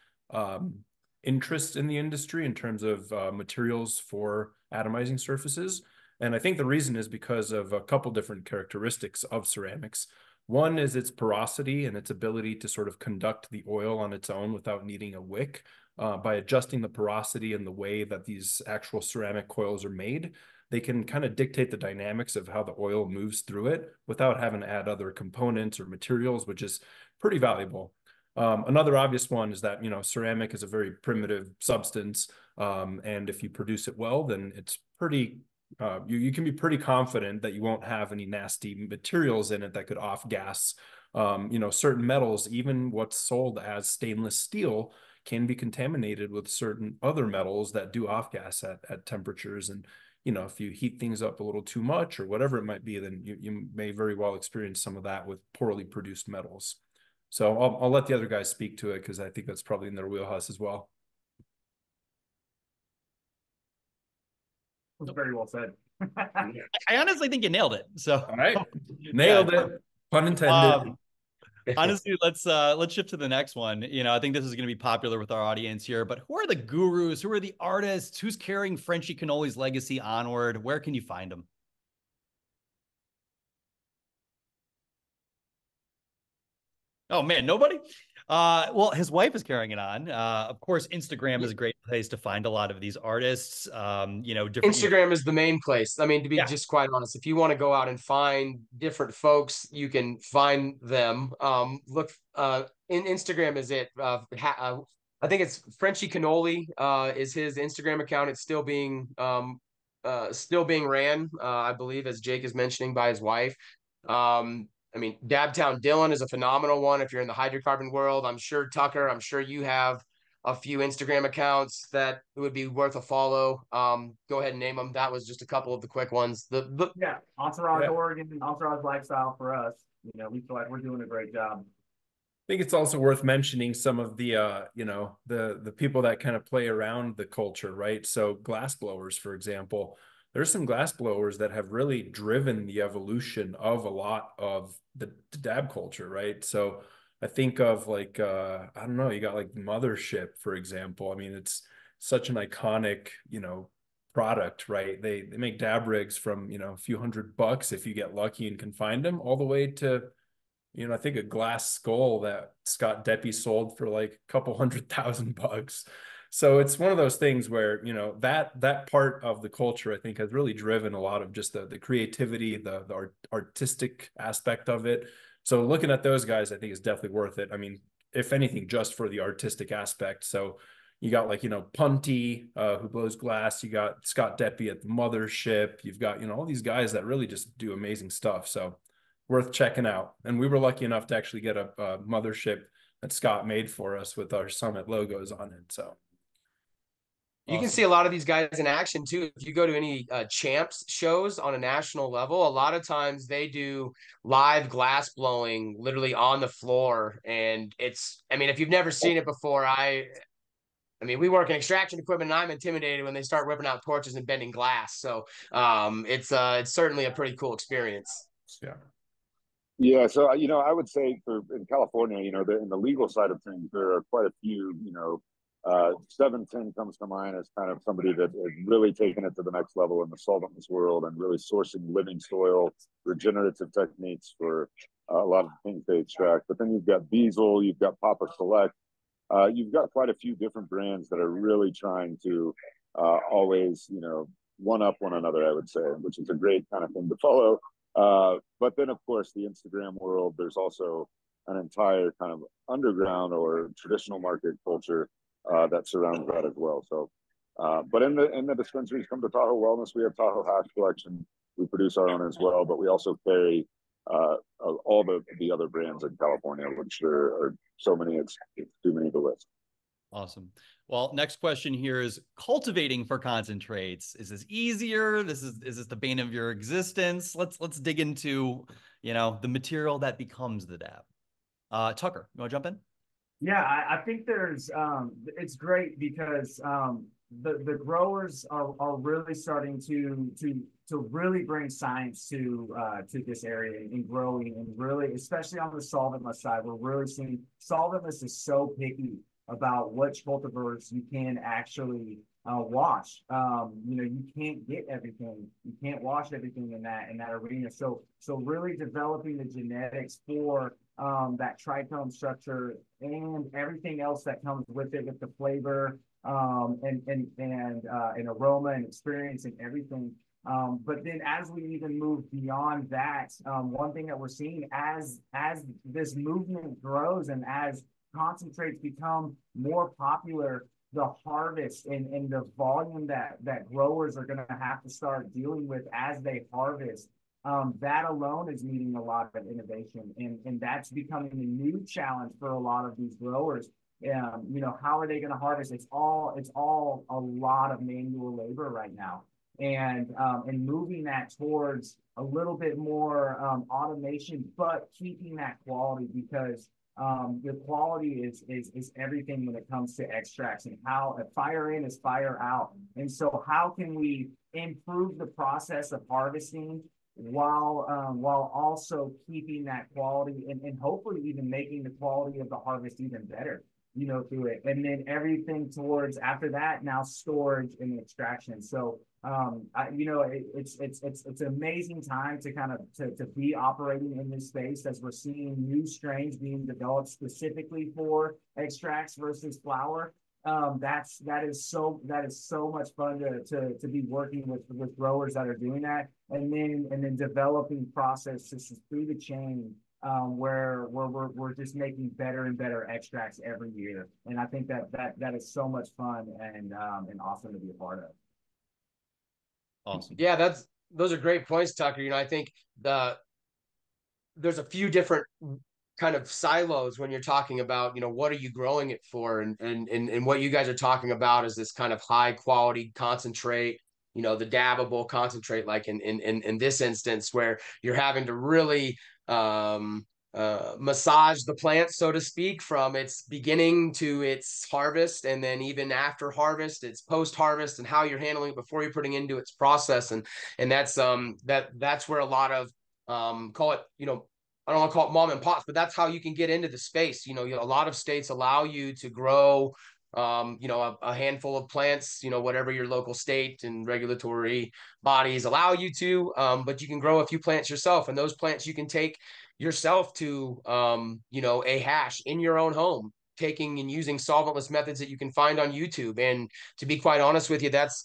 interest in the industry in terms of materials for atomizing surfaces. And I think the reason is because of a couple different characteristics of ceramics. One is its porosity and its ability to sort of conduct the oil on its own without needing a wick. By adjusting the porosity and the way that these actual ceramic coils are made, they can kind of dictate the dynamics of how the oil moves through it without having to add other components or materials, which is pretty valuable. Another obvious one is that, ceramic is a very primitive substance. And if you produce it well, then it's pretty, you can be pretty confident that you won't have any nasty materials in it that could off-gas. Certain metals, even what's sold as stainless steel, can be contaminated with certain other metals that do off-gas at temperatures. And, if you heat things up a little too much or whatever it might be, then you may very well experience some of that with poorly produced metals. So I'll let the other guys speak to it because I think that's probably in their wheelhouse as well. It was very well said. I honestly think you nailed it. So all right, nailed it. Pun intended. Honestly, let's shift to the next one. I think this is going to be popular with our audience here, but who are the gurus? Who are the artists? Who's carrying Frenchy Cannoli's legacy onward? Where can you find them? Oh man, nobody? Well, his wife is carrying it on. Of course, Instagram is a great place to find a lot of these artists. Instagram is the main place. I mean, to be just quite honest, if you want to go out and find different folks, you can find them. Look, in Instagram is it. I think it's Frenchy Cannoli is his Instagram account. It's still being ran, I believe, as Jake is mentioning, by his wife. I mean, Dabtown Dylan is a phenomenal one if you're in the hydrocarbon world. I'm sure Tucker, I'm sure you have a few Instagram accounts that would be worth a follow. Go ahead and name them. That was just a couple of the quick ones. Entourage Oregon, Entourage Lifestyle for us. We feel like we're doing a great job. I think it's also worth mentioning some of the the people that kind of play around the culture, right? So glass blowers, for example. There's some glass blowers that have really driven the evolution of a lot of the dab culture, right? So I think of like, I don't know, you got like Mothership, for example. I mean, it's such an iconic, product, right? They make dab rigs from, a few $100 if you get lucky and can find them, all the way to, I think a glass skull that Scott Deppie sold for like a couple $100,000. So it's one of those things where, that part of the culture, I think, has really driven a lot of just the creativity, the artistic aspect of it. So looking at those guys, I think is definitely worth it. I mean, if anything, just for the artistic aspect. So, You got like, Punty, who blows glass. You got Scott Deppy at the Mothership. You've got, all these guys that really just do amazing stuff. So worth checking out. And we were lucky enough to actually get a Mothership that Scott made for us with our Summit logos on it. So you can see a lot of these guys in action too. If you go to any champs shows on a national level, a lot of times they do live glass blowing literally on the floor. And I mean, if you've never seen it before, I mean, we work in extraction equipment, and I'm intimidated when they start whipping out torches and bending glass. So it's certainly a pretty cool experience. Yeah. Yeah, so I would say in California, in the legal side of things, there are quite a few. 710 comes to mind as kind of somebody that has really taken it to the next level in the solventless world and really sourcing living soil, regenerative techniques for a lot of the things they extract. But then you've got Diesel, you've got Papa Select, you've got quite a few different brands that are really trying to always, one up one another, I would say, which is a great kind of thing to follow. But then, of course, the Instagram world, there's also an entire kind of underground or traditional market culture that surrounds that as well. So, but in the dispensaries, come to Tahoe Wellness. We have Tahoe Hash Collection. We produce our own as well, but we also carry all the other brands in California, which there are so many, it's too many to list. Awesome. Well, next question here is cultivating for concentrates. Is this easier? Is this the bane of your existence? Let's dig into, the material that becomes the dab. Tucker, you want to jump in? Yeah, I think it's great because the growers are really starting to really bring science to this area and growing, and really, especially on the solventless side, we're really seeing solventless is so picky about which cultivars you can actually wash. You can't get everything. You can't wash everything in that arena. So really developing the genetics for that trichome structure and everything else that comes with it, with the flavor and aroma and experience and everything. But then as we even move beyond that, one thing that we're seeing as this movement grows and as concentrates become more popular, the harvest and the volume that growers are going to have to start dealing with as they harvest, that alone is needing a lot of innovation, and that's becoming a new challenge for a lot of these growers. How are they going to harvest? It's all a lot of manual labor right now, and moving that towards a little bit more automation, but keeping that quality, because the quality is everything when it comes to extracts, and how fire in is fire out. And so how can we improve the process of harvesting while also keeping that quality and hopefully even making the quality of the harvest even better, through it. And then everything towards after that, now storage and extraction. So it's an amazing time to kind of to be operating in this space, as we're seeing new strains being developed specifically for extracts versus flower. That is so much fun to be working with growers that are doing that, and then developing processes through the chain where we're just making better and better extracts every year. And I think that is so much fun and awesome to be a part of. Awesome. Yeah, those are great points, Tucker. I think there's a few different kind of silos when you're talking about, what are you growing it for? And what you guys are talking about is this kind of high quality concentrate, the dabbable concentrate, like in this instance, where you're having to really massage the plant, so to speak, from its beginning to its harvest, and then even after harvest, its post-harvest, and how you're handling it before you're putting into its process. And that's where a lot of call it, I don't want to call it mom and pops, but that's how you can get into the space. A lot of states allow you to grow, a handful of plants, whatever your local state and regulatory bodies allow you to, but you can grow a few plants yourself. And those plants you can take yourself to, a hash in your own home, taking and using solventless methods that you can find on YouTube. And to be quite honest with you, that's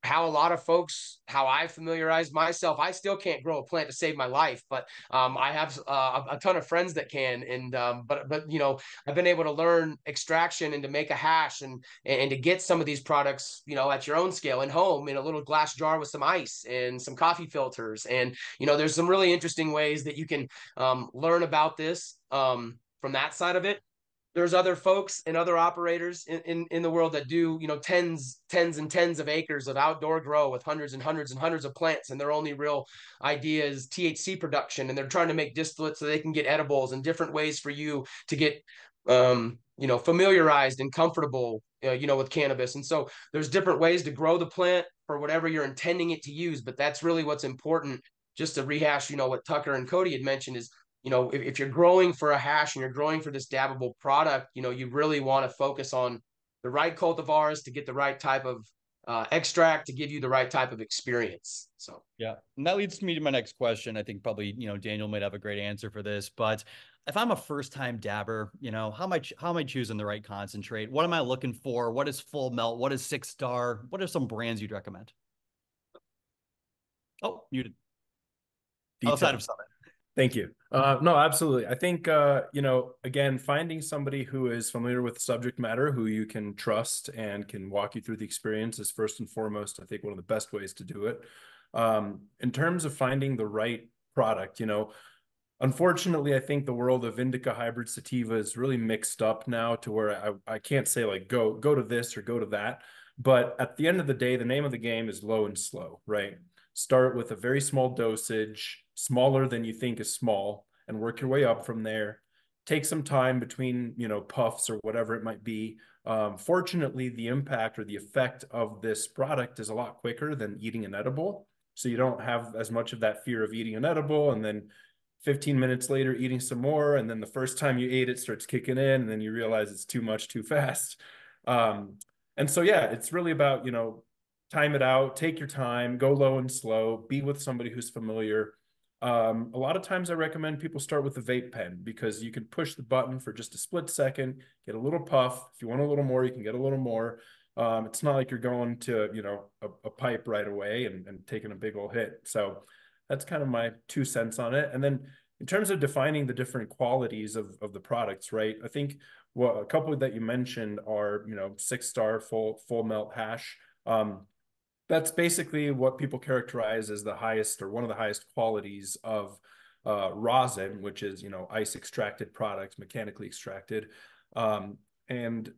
how a lot of folks, how I familiarized myself. I still can't grow a plant to save my life, but I have a ton of friends that can. And but you know, I've been able to learn extraction and to make a hash and to get some of these products, you know, at your own scale and home in a little glass jar with some ice and some coffee filters. And you know, there's some really interesting ways that you can learn about this from that side of it. There's other folks and other operators in the world that do, you know, tens and tens of acres of outdoor grow with hundreds and hundreds and hundreds of plants, and their only real idea is THC production, and they're trying to make distillates so they can get edibles and different ways for you to get you know, familiarized and comfortable you know, with cannabis. And so there's different ways to grow the plant for whatever you're intending it to use, but that's really what's important. Just to rehash, you know, what Tucker and Cody had mentioned is, you know, if you're growing for a hash and you're growing for this dabbable product, you know, you really want to focus on the right cultivars to get the right type of extract to give you the right type of experience. So, yeah. And that leads me to my next question. I think probably, you know, Daniel might have a great answer for this, but if I'm a first-time dabber, you know, how am I choosing the right concentrate? What am I looking for? What is full melt? What is 6-star? What are some brands you'd recommend? Oh, muted. Outside of Summit. Thank you. No, absolutely. I think, you know, again, finding somebody who is familiar with the subject matter, who you can trust and can walk you through the experience is first and foremost, I think, one of the best ways to do it. In terms of finding the right product, you know, unfortunately, I think the world of indica hybrid sativa is really mixed up now to where I can't say like, go to this or go to that. But at the end of the day, the name of the game is low and slow, right? Start with a very small dosage, smaller than you think is small, and work your way up from there. Take some time between, you know, puffs or whatever it might be. Fortunately, the impact or the effect of this product is a lot quicker than eating an edible. So you don't have as much of that fear of eating an edible and then 15 minutes later eating some more. And then the first time you ate it starts kicking in and then you realize it's too much too fast. And so, yeah, it's really about, you know, time it out, take your time, go low and slow, be with somebody who's familiar. A lot of times I recommend people start with the vape pen because you can push the button for just a split second, get a little puff. If you want a little more, you can get a little more. It's not like you're going to, you know, a pipe right away and taking a big old hit. So that's kind of my 2 cents on it. And then in terms of defining the different qualities of the products, right? I think a couple that you mentioned are, you know, 6-star full melt hash. That's basically what people characterize as the highest or one of the highest qualities of rosin, which is, you know, ice extracted products, mechanically extracted. And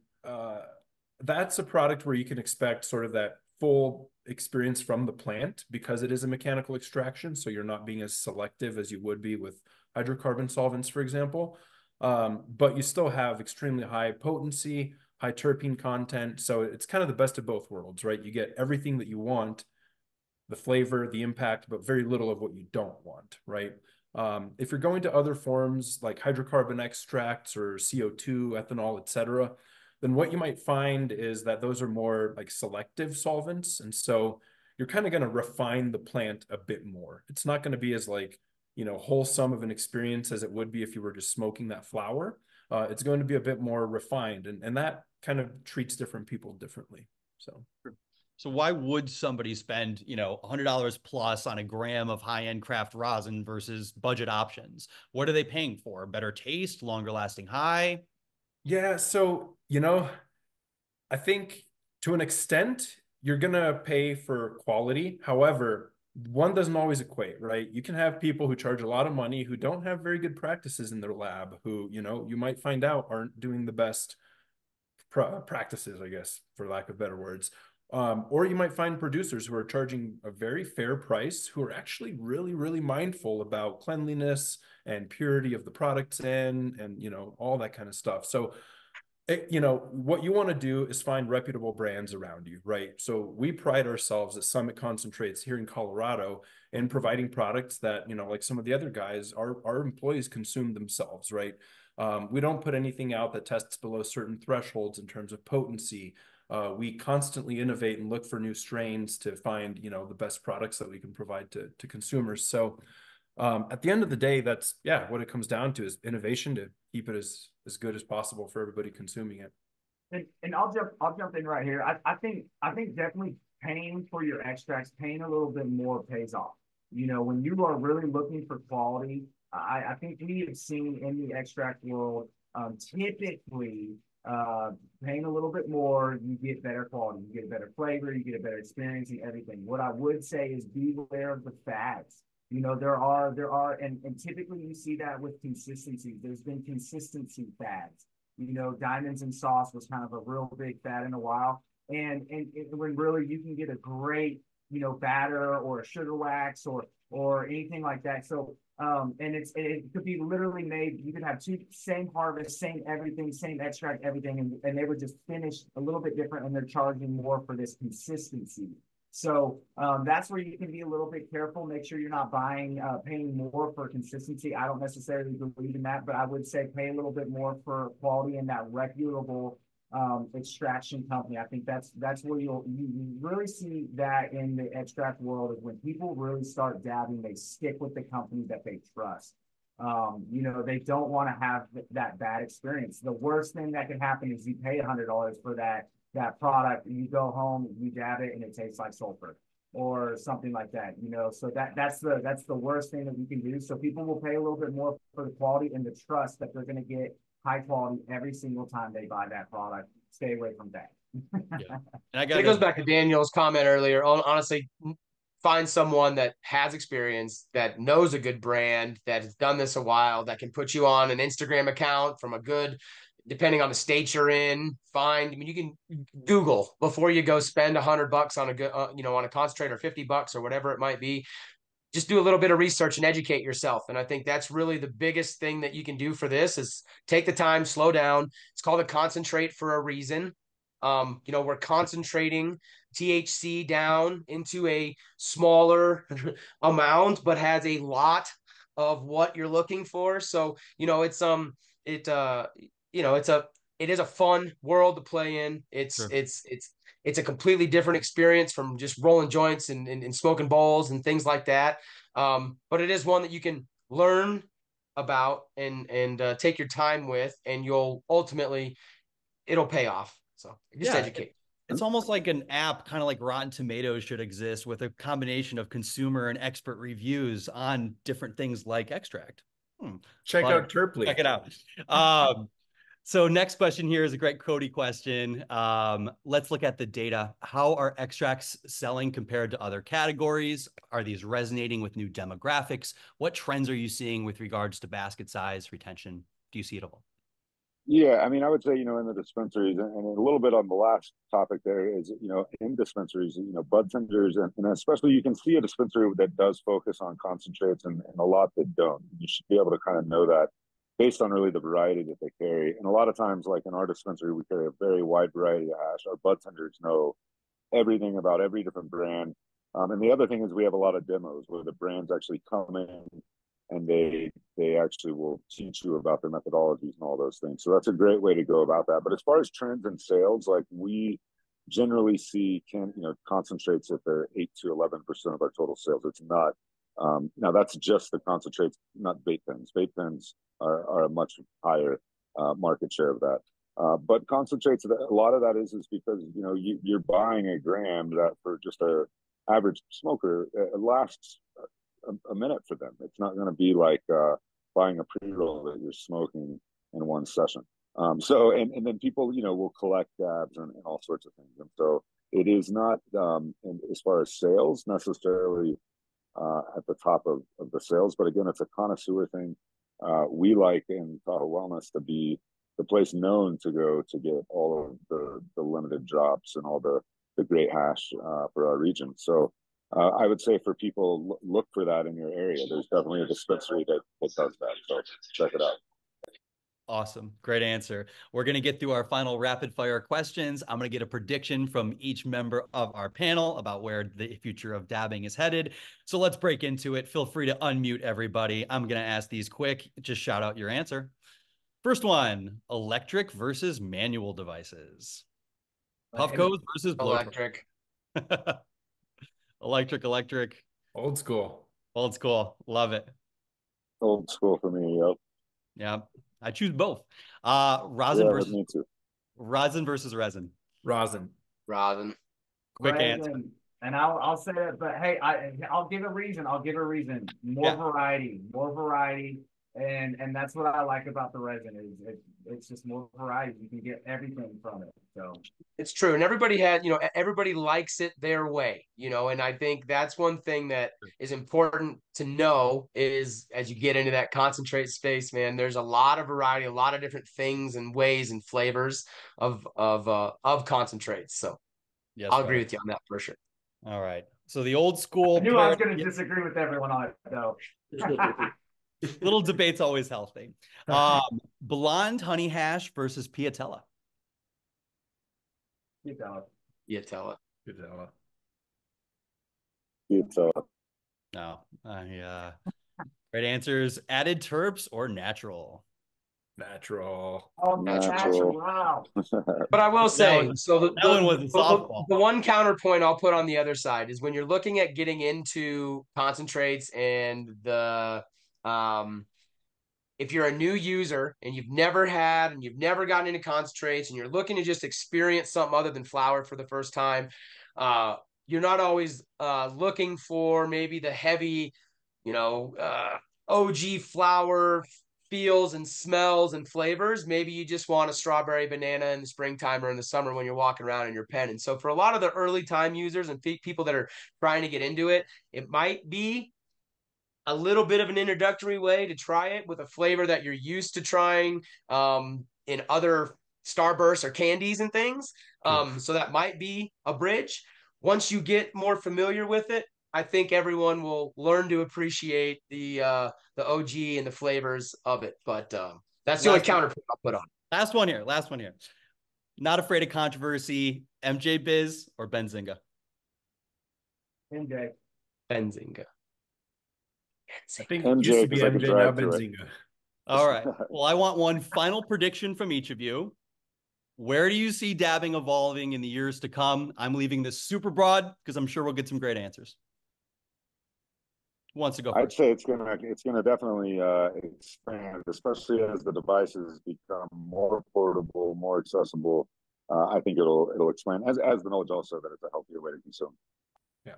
that's a product where you can expect sort of that full experience from the plant because it is a mechanical extraction. So you're not being as selective as you would be with hydrocarbon solvents, for example. But you still have extremely high potency, high terpene content. So it's kind of the best of both worlds, right? You get everything that you want, the flavor, the impact, but very little of what you don't want, right? If you're going to other forms like hydrocarbon extracts or CO2, ethanol, etc., then what you might find is that those are more like selective solvents. And so you're kind of going to refine the plant a bit more. It's not going to be as like, you know, wholesome of an experience as it would be if you were just smoking that flower. It's going to be a bit more refined, and that kind of treats different people differently. So why would somebody spend, you know, $100 plus on a gram of high-end craft rosin versus budget options? What are they paying for? Better taste, longer lasting high? Yeah, so, you know, I think to an extent, you're going to pay for quality. However, one doesn't always equate, right? You can have people who charge a lot of money who don't have very good practices in their lab, who, you know, you might find out aren't doing the best practices, I guess, for lack of better words. Or you might find producers who are charging a very fair price, who are actually really, really mindful about cleanliness and purity of the products and, you know, all that kind of stuff. So, you know, what you want to do is find reputable brands around you, right? So we pride ourselves at Summit Concentrates here in Colorado in providing products that, you know, like some of the other guys, our employees consume themselves, right? We don't put anything out that tests below certain thresholds in terms of potency. We constantly innovate and look for new strains to find, you know, the best products that we can provide to consumers. So at the end of the day, that's, yeah, what it comes down to is innovation to keep it as good as possible for everybody consuming it. And I'll jump in right here. I think definitely paying for your extracts, paying a little bit more pays off. You know, when you are really looking for quality, I think we have seen in the extract world, typically paying a little bit more, you get better quality, you get a better flavor, you get a better experience and everything. What I would say is beware of the fads. You know, and typically you see that with consistency. There's been consistency fads. You know, diamonds and sauce was kind of a real big fad in a while. And when really you can get a great, you know, batter or a sugar wax or anything like that. So and it could be literally made. You could have two same harvest, same everything, same extract, everything, and they would just finish a little bit different, and they're charging more for this consistency. So that's where you can be a little bit careful. Make sure you're not paying more for consistency. I don't necessarily believe in that, but I would say pay a little bit more for quality in that reputable extraction company. I think that's where you really see that in the extract world, is when people really start dabbing, they stick with the company that they trust. You know, they don't want to have that bad experience. The worst thing that can happen is you pay $100 for that product, and you go home, you dab it, and it tastes like sulfur or something like that. You know, so that's the worst thing that you can do. So people will pay a little bit more for the quality and the trust that they're going to get high quality every single time they buy that product. Stay away from that. Yeah. And it goes back to Daniel's comment earlier. Honestly, find someone that has experience, that knows a good brand, that has done this a while, that can put you on an Instagram account from a good, depending on the state you're in. I mean, you can Google before you go spend $100 on a good, you know, on a concentrate, or $50 or whatever it might be. Just do a little bit of research and educate yourself. And I think that's really the biggest thing that you can do for this, is take the time, slow down. It's called a concentrate for a reason. You know, we're concentrating THC down into a smaller amount, but has a lot of what you're looking for. So, you know, it is a fun world to play in. It's a completely different experience from just rolling joints and smoking bowls and things like that. But it is one that you can learn about and take your time with, and it'll pay off. So just educate. It's almost like an app, kind of like Rotten Tomatoes should exist, with a combination of consumer and expert reviews on different things like extract. Check out Terply. Check it out. So next question here is a great Cody question. Let's look at the data. How are extracts selling compared to other categories? Are these resonating with new demographics? What trends are you seeing with regards to basket size, retention? Do you see it all? Yeah, I mean, I would say, you know, in the dispensaries, and a little bit on the last topic there is, you know, in dispensaries, you know, bud tenders, and especially you can see a dispensary that does focus on concentrates and a lot that don't. You should be able to kind of know that based on really the variety that they carry. And a lot of times, like in our dispensary, we carry a very wide variety of hash. Our bud tenders know everything about every different brand. And the other thing is we have a lot of demos where the brands actually come in and they actually will teach you about their methodologies and all those things. So that's a great way to go about that. But as far as trends and sales, like we generally see concentrates at their 8 to 11% of our total sales. It's not now that's just the concentrates, not vape pens. Vape pens are a much higher market share of that. But concentrates, a lot of that is because you're buying a gram that for just a average smoker it lasts a minute for them. It's not going to be like buying a pre-roll that you're smoking in one session. So then people will collect dabs and all sorts of things, and so it is not as far as sales necessarily at the top of the sales, but again, it's a connoisseur thing. We like in Tahoe Wellness to be the place known to go to get all of the limited drops and all the great hash for our region. So I would say for people, look for that in your area. There's definitely a dispensary that does that. So check it out. Awesome. Great answer. We're going to get through our final rapid fire questions. I'm going to get a prediction from each member of our panel about where the future of dabbing is headed. So let's break into it. Feel free to unmute everybody. I'm going to ask these quick. Just shout out your answer. First one, electric versus manual devices. Puffco's versus blow electric. Electric. Old school. Old school. Love it. Old school for me. Yep. Yeah. I choose both. Rosin versus me too. Rosin versus resin. Rosin. Quick answer. And I'll say it, but hey, I'll give a reason. I'll give a reason. More variety, and that's what I like about the resin is it's just more variety. You can get everything from it. So it's true, and everybody likes it their way, and I think that's one thing that is important to know is as you get into that concentrate space, man, there's a lot of variety, a lot of different things and ways and flavors of concentrates. So yes, I'll agree with you on that for sure. All right. So the old school. I knew I was going to disagree with everyone on it, though. Little debate's always healthy. Blonde honey hash versus Piatella. Piatella. No. Right answers: added terps or natural. Natural. Oh, natural. Wow. But I will say, that one was a softball. The one counterpoint I'll put on the other side is when you're looking at getting into concentrates and if you're a new user and you've never gotten into concentrates and you're looking to just experience something other than flower for the first time, you're not always looking for maybe the heavy, OG flower feels and smells and flavors. Maybe you just want a strawberry banana in the springtime or in the summer when you're walking around in your pen. And so for a lot of the early time users and people that are trying to get into it, it might be a little bit of an introductory way to try it with a flavor that you're used to trying in other Starbursts or candies and things. So that might be a bridge. Once you get more familiar with it, I think everyone will learn to appreciate the OG and the flavors of it. But that's the only counterpoint I'll put on. Last one here. Not afraid of controversy. MJ Biz or Benzinga? MJ. Benzinga. I think it used to be MJ, now Benzinga. All right. Well, I want one final prediction from each of you. Where do you see dabbing evolving in the years to come? I'm leaving this super broad because I'm sure we'll get some great answers. Who wants to go first? I'd say it's gonna definitely expand, especially as the devices become more portable, more accessible. I think it'll expand as the knowledge also that it's a healthier way to consume. Yeah.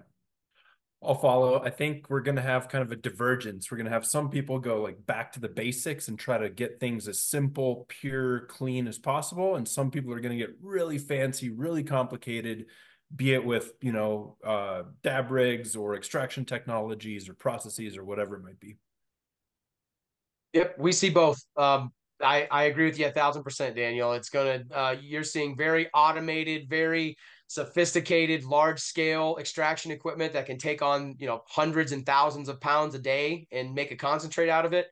I'll follow. I think we're going to have kind of a divergence. We're going to have some people go like back to the basics and try to get things as simple, pure, clean as possible. And some people are going to get really fancy, really complicated, be it with, dab rigs or extraction technologies or processes or whatever it might be. Yep, we see both. I agree with you 1,000%, Daniel. It's you're seeing very automated, very sophisticated, large scale extraction equipment that can take on, hundreds and thousands of pounds a day and make a concentrate out of it.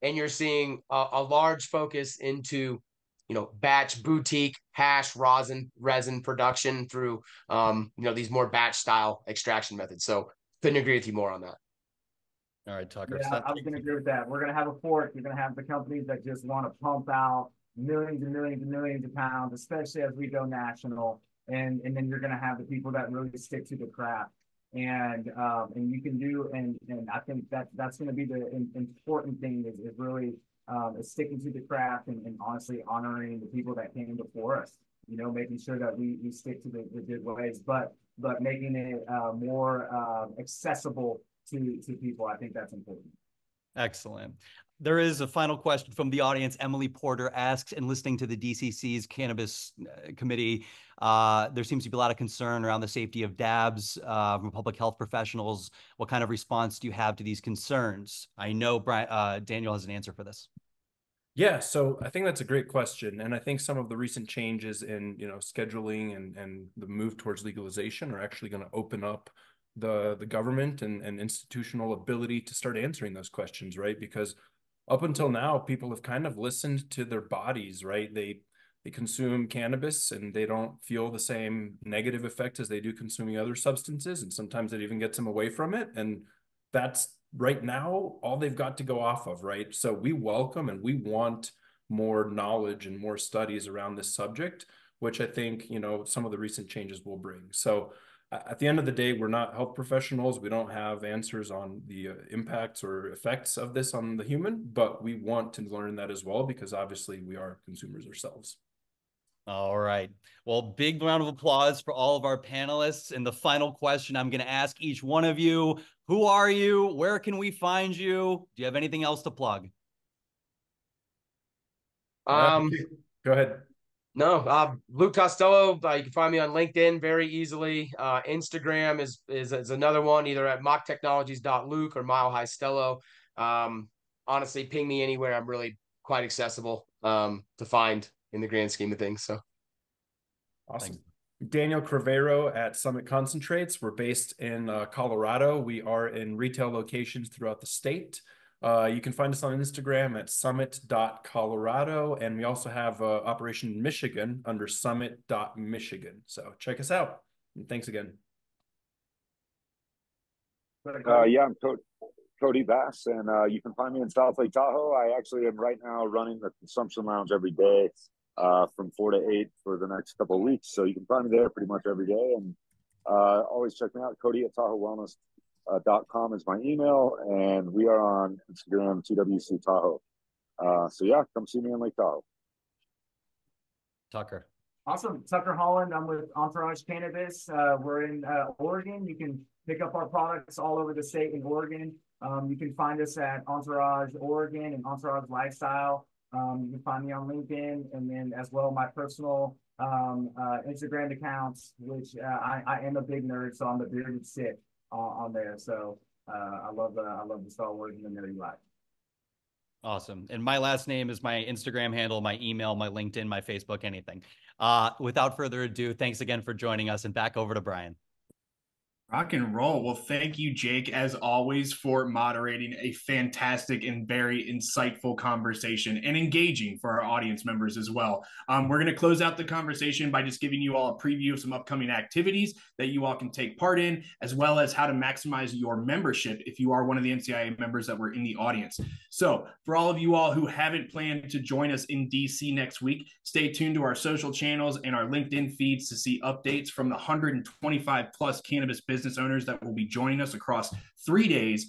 And you're seeing a large focus into, batch boutique hash resin production through, these more batch style extraction methods. So couldn't agree with you more on that. All right, Tucker. Yeah, I was going to agree with that. We're going to have a fork. You're going to have the companies that just want to pump out millions and millions and millions of pounds, especially as we go national. And then you're going to have the people that really stick to the craft. And you can do, and I think that's going to be the important thing is really is sticking to the craft and honestly honoring the people that came before us. Making sure that we stick to the good ways, but making it more accessible to people. I think that's important. Excellent. There is a final question from the audience. Emily Porter asks, in listening to the DCC's cannabis committee, there seems to be a lot of concern around the safety of dabs from public health professionals. What kind of response do you have to these concerns? I know Daniel has an answer for this. Yeah, so I think that's a great question. And I think some of the recent changes in, scheduling and the move towards legalization are actually going to open up the government and institutional ability to start answering those questions, right? Because up until now, people have kind of listened to their bodies, right? They consume cannabis and they don't feel the same negative effect as they do consuming other substances. And sometimes it even gets them away from it. And that's right now all they've got to go off of, right? So we welcome and we want more knowledge and more studies around this subject, which I think, some of the recent changes will bring. So at the end of the day, we're not health professionals. We don't have answers on the impacts or effects of this on the human, but we want to learn that as well because obviously we are consumers ourselves. All right. Well, big round of applause for all of our panelists. And the final question I'm going to ask each one of you, who are you? Where can we find you? Do you have anything else to plug? Go ahead. No, Luke Costello. You can find me on LinkedIn very easily. Instagram is another one, either at machtechnologies.luke or Mile High Stello. Honestly, ping me anywhere. I'm really quite accessible to find in the grand scheme of things. So awesome. Thanks. Daniel Crivero at Summit Concentrates. We're based in Colorado. We are in retail locations throughout the state. You can find us on Instagram at summit.colorado, and we also have operation in Michigan under summit.michigan. So check us out. And thanks again. Yeah, I'm Cody Bass, and you can find me in South Lake Tahoe. I actually am right now running the consumption lounge every day from 4 to 8 for the next couple of weeks. So you can find me there pretty much every day. And always check me out. Cody at Tahoe Wellness .com is my email, and we are on Instagram, TWC Tahoe. So yeah, come see me in Lake Tahoe. Tucker. Awesome. Tucker Holland. I'm with Entourage Cannabis. We're in Oregon. You can pick up our products all over the state in Oregon. You can find us at Entourage Oregon and Entourage Lifestyle. You can find me on LinkedIn, and then as well my personal Instagram accounts, which I am a big nerd, so I'm the bearded Sith on there. So I love the Star Wars and the nerdy life. Awesome. And my last name is my Instagram handle, my email, my LinkedIn, my Facebook, anything. Without further ado, thanks again for joining us, and back over to Brian. Rock and roll. Well, thank you, Jake, as always, for moderating a fantastic and very insightful conversation and engaging for our audience members as well. We're going to close out the conversation by just giving you all a preview of some upcoming activities that you all can take part in, as well as how to maximize your membership if you are one of the NCIA members that were in the audience. So for all of you all who haven't planned to join us in DC next week, stay tuned to our social channels and our LinkedIn feeds to see updates from the 125 plus cannabis business owners that will be joining us across 3 days,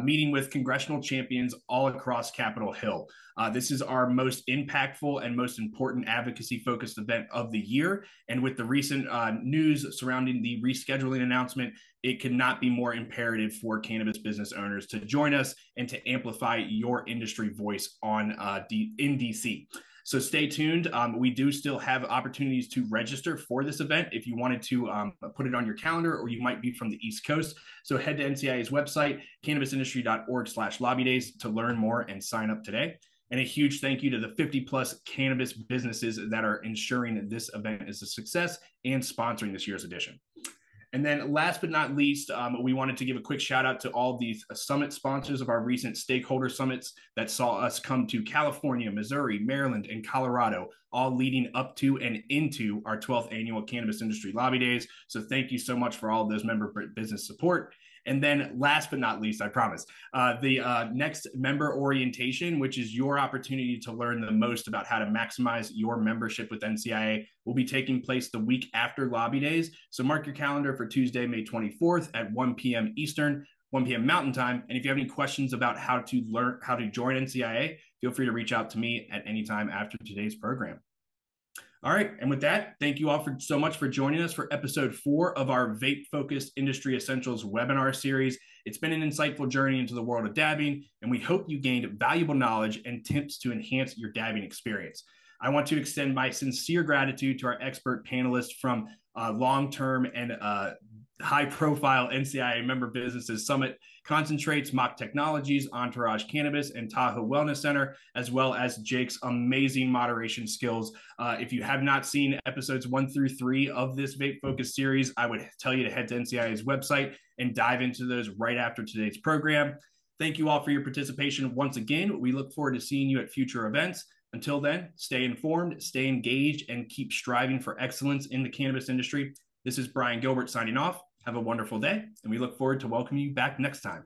meeting with congressional champions all across Capitol Hill. This is our most impactful and most important advocacy-focused event of the year. And with the recent news surrounding the rescheduling announcement, it could not be more imperative for cannabis business owners to join us and to amplify your industry voice in DC. So stay tuned. We do still have opportunities to register for this event if you wanted to put it on your calendar, or you might be from the East Coast. So head to NCIA's website, cannabisindustry.org/lobby days to learn more and sign up today. And a huge thank you to the 50 plus cannabis businesses that are ensuring that this event is a success and sponsoring this year's edition. And then last but not least, we wanted to give a quick shout out to all these summit sponsors of our recent stakeholder summits that saw us come to California, Missouri, Maryland, and Colorado, all leading up to and into our 12th annual Cannabis Industry Lobby Days. So thank you so much for all of those member business support. And then last but not least, I promise, the next member orientation, which is your opportunity to learn the most about how to maximize your membership with NCIA, will be taking place the week after Lobby Days. So mark your calendar for Tuesday, May 24th at 1 p.m. Eastern, 1 p.m. Mountain Time. And if you have any questions about how to join NCIA, feel free to reach out to me at any time after today's program. All right. And with that, thank you all so much for joining us for episode 4 of our vape-focused industry essentials webinar series. It's been an insightful journey into the world of dabbing, and we hope you gained valuable knowledge and tips to enhance your dabbing experience. I want to extend my sincere gratitude to our expert panelists from long-term and high-profile NCIA member businesses, Summit Concentrates, MACH Technologies, Entourage Cannabis, and Tahoe Wellness Center, as well as Jake's amazing moderation skills. If you have not seen episodes 1 through 3 of this Vape Focus series, I would tell you to head to NCIA's website and dive into those right after today's program. Thank you all for your participation once again. We look forward to seeing you at future events. Until then, stay informed, stay engaged, and keep striving for excellence in the cannabis industry. This is Brian Gilbert signing off. Have a wonderful day, and we look forward to welcoming you back next time.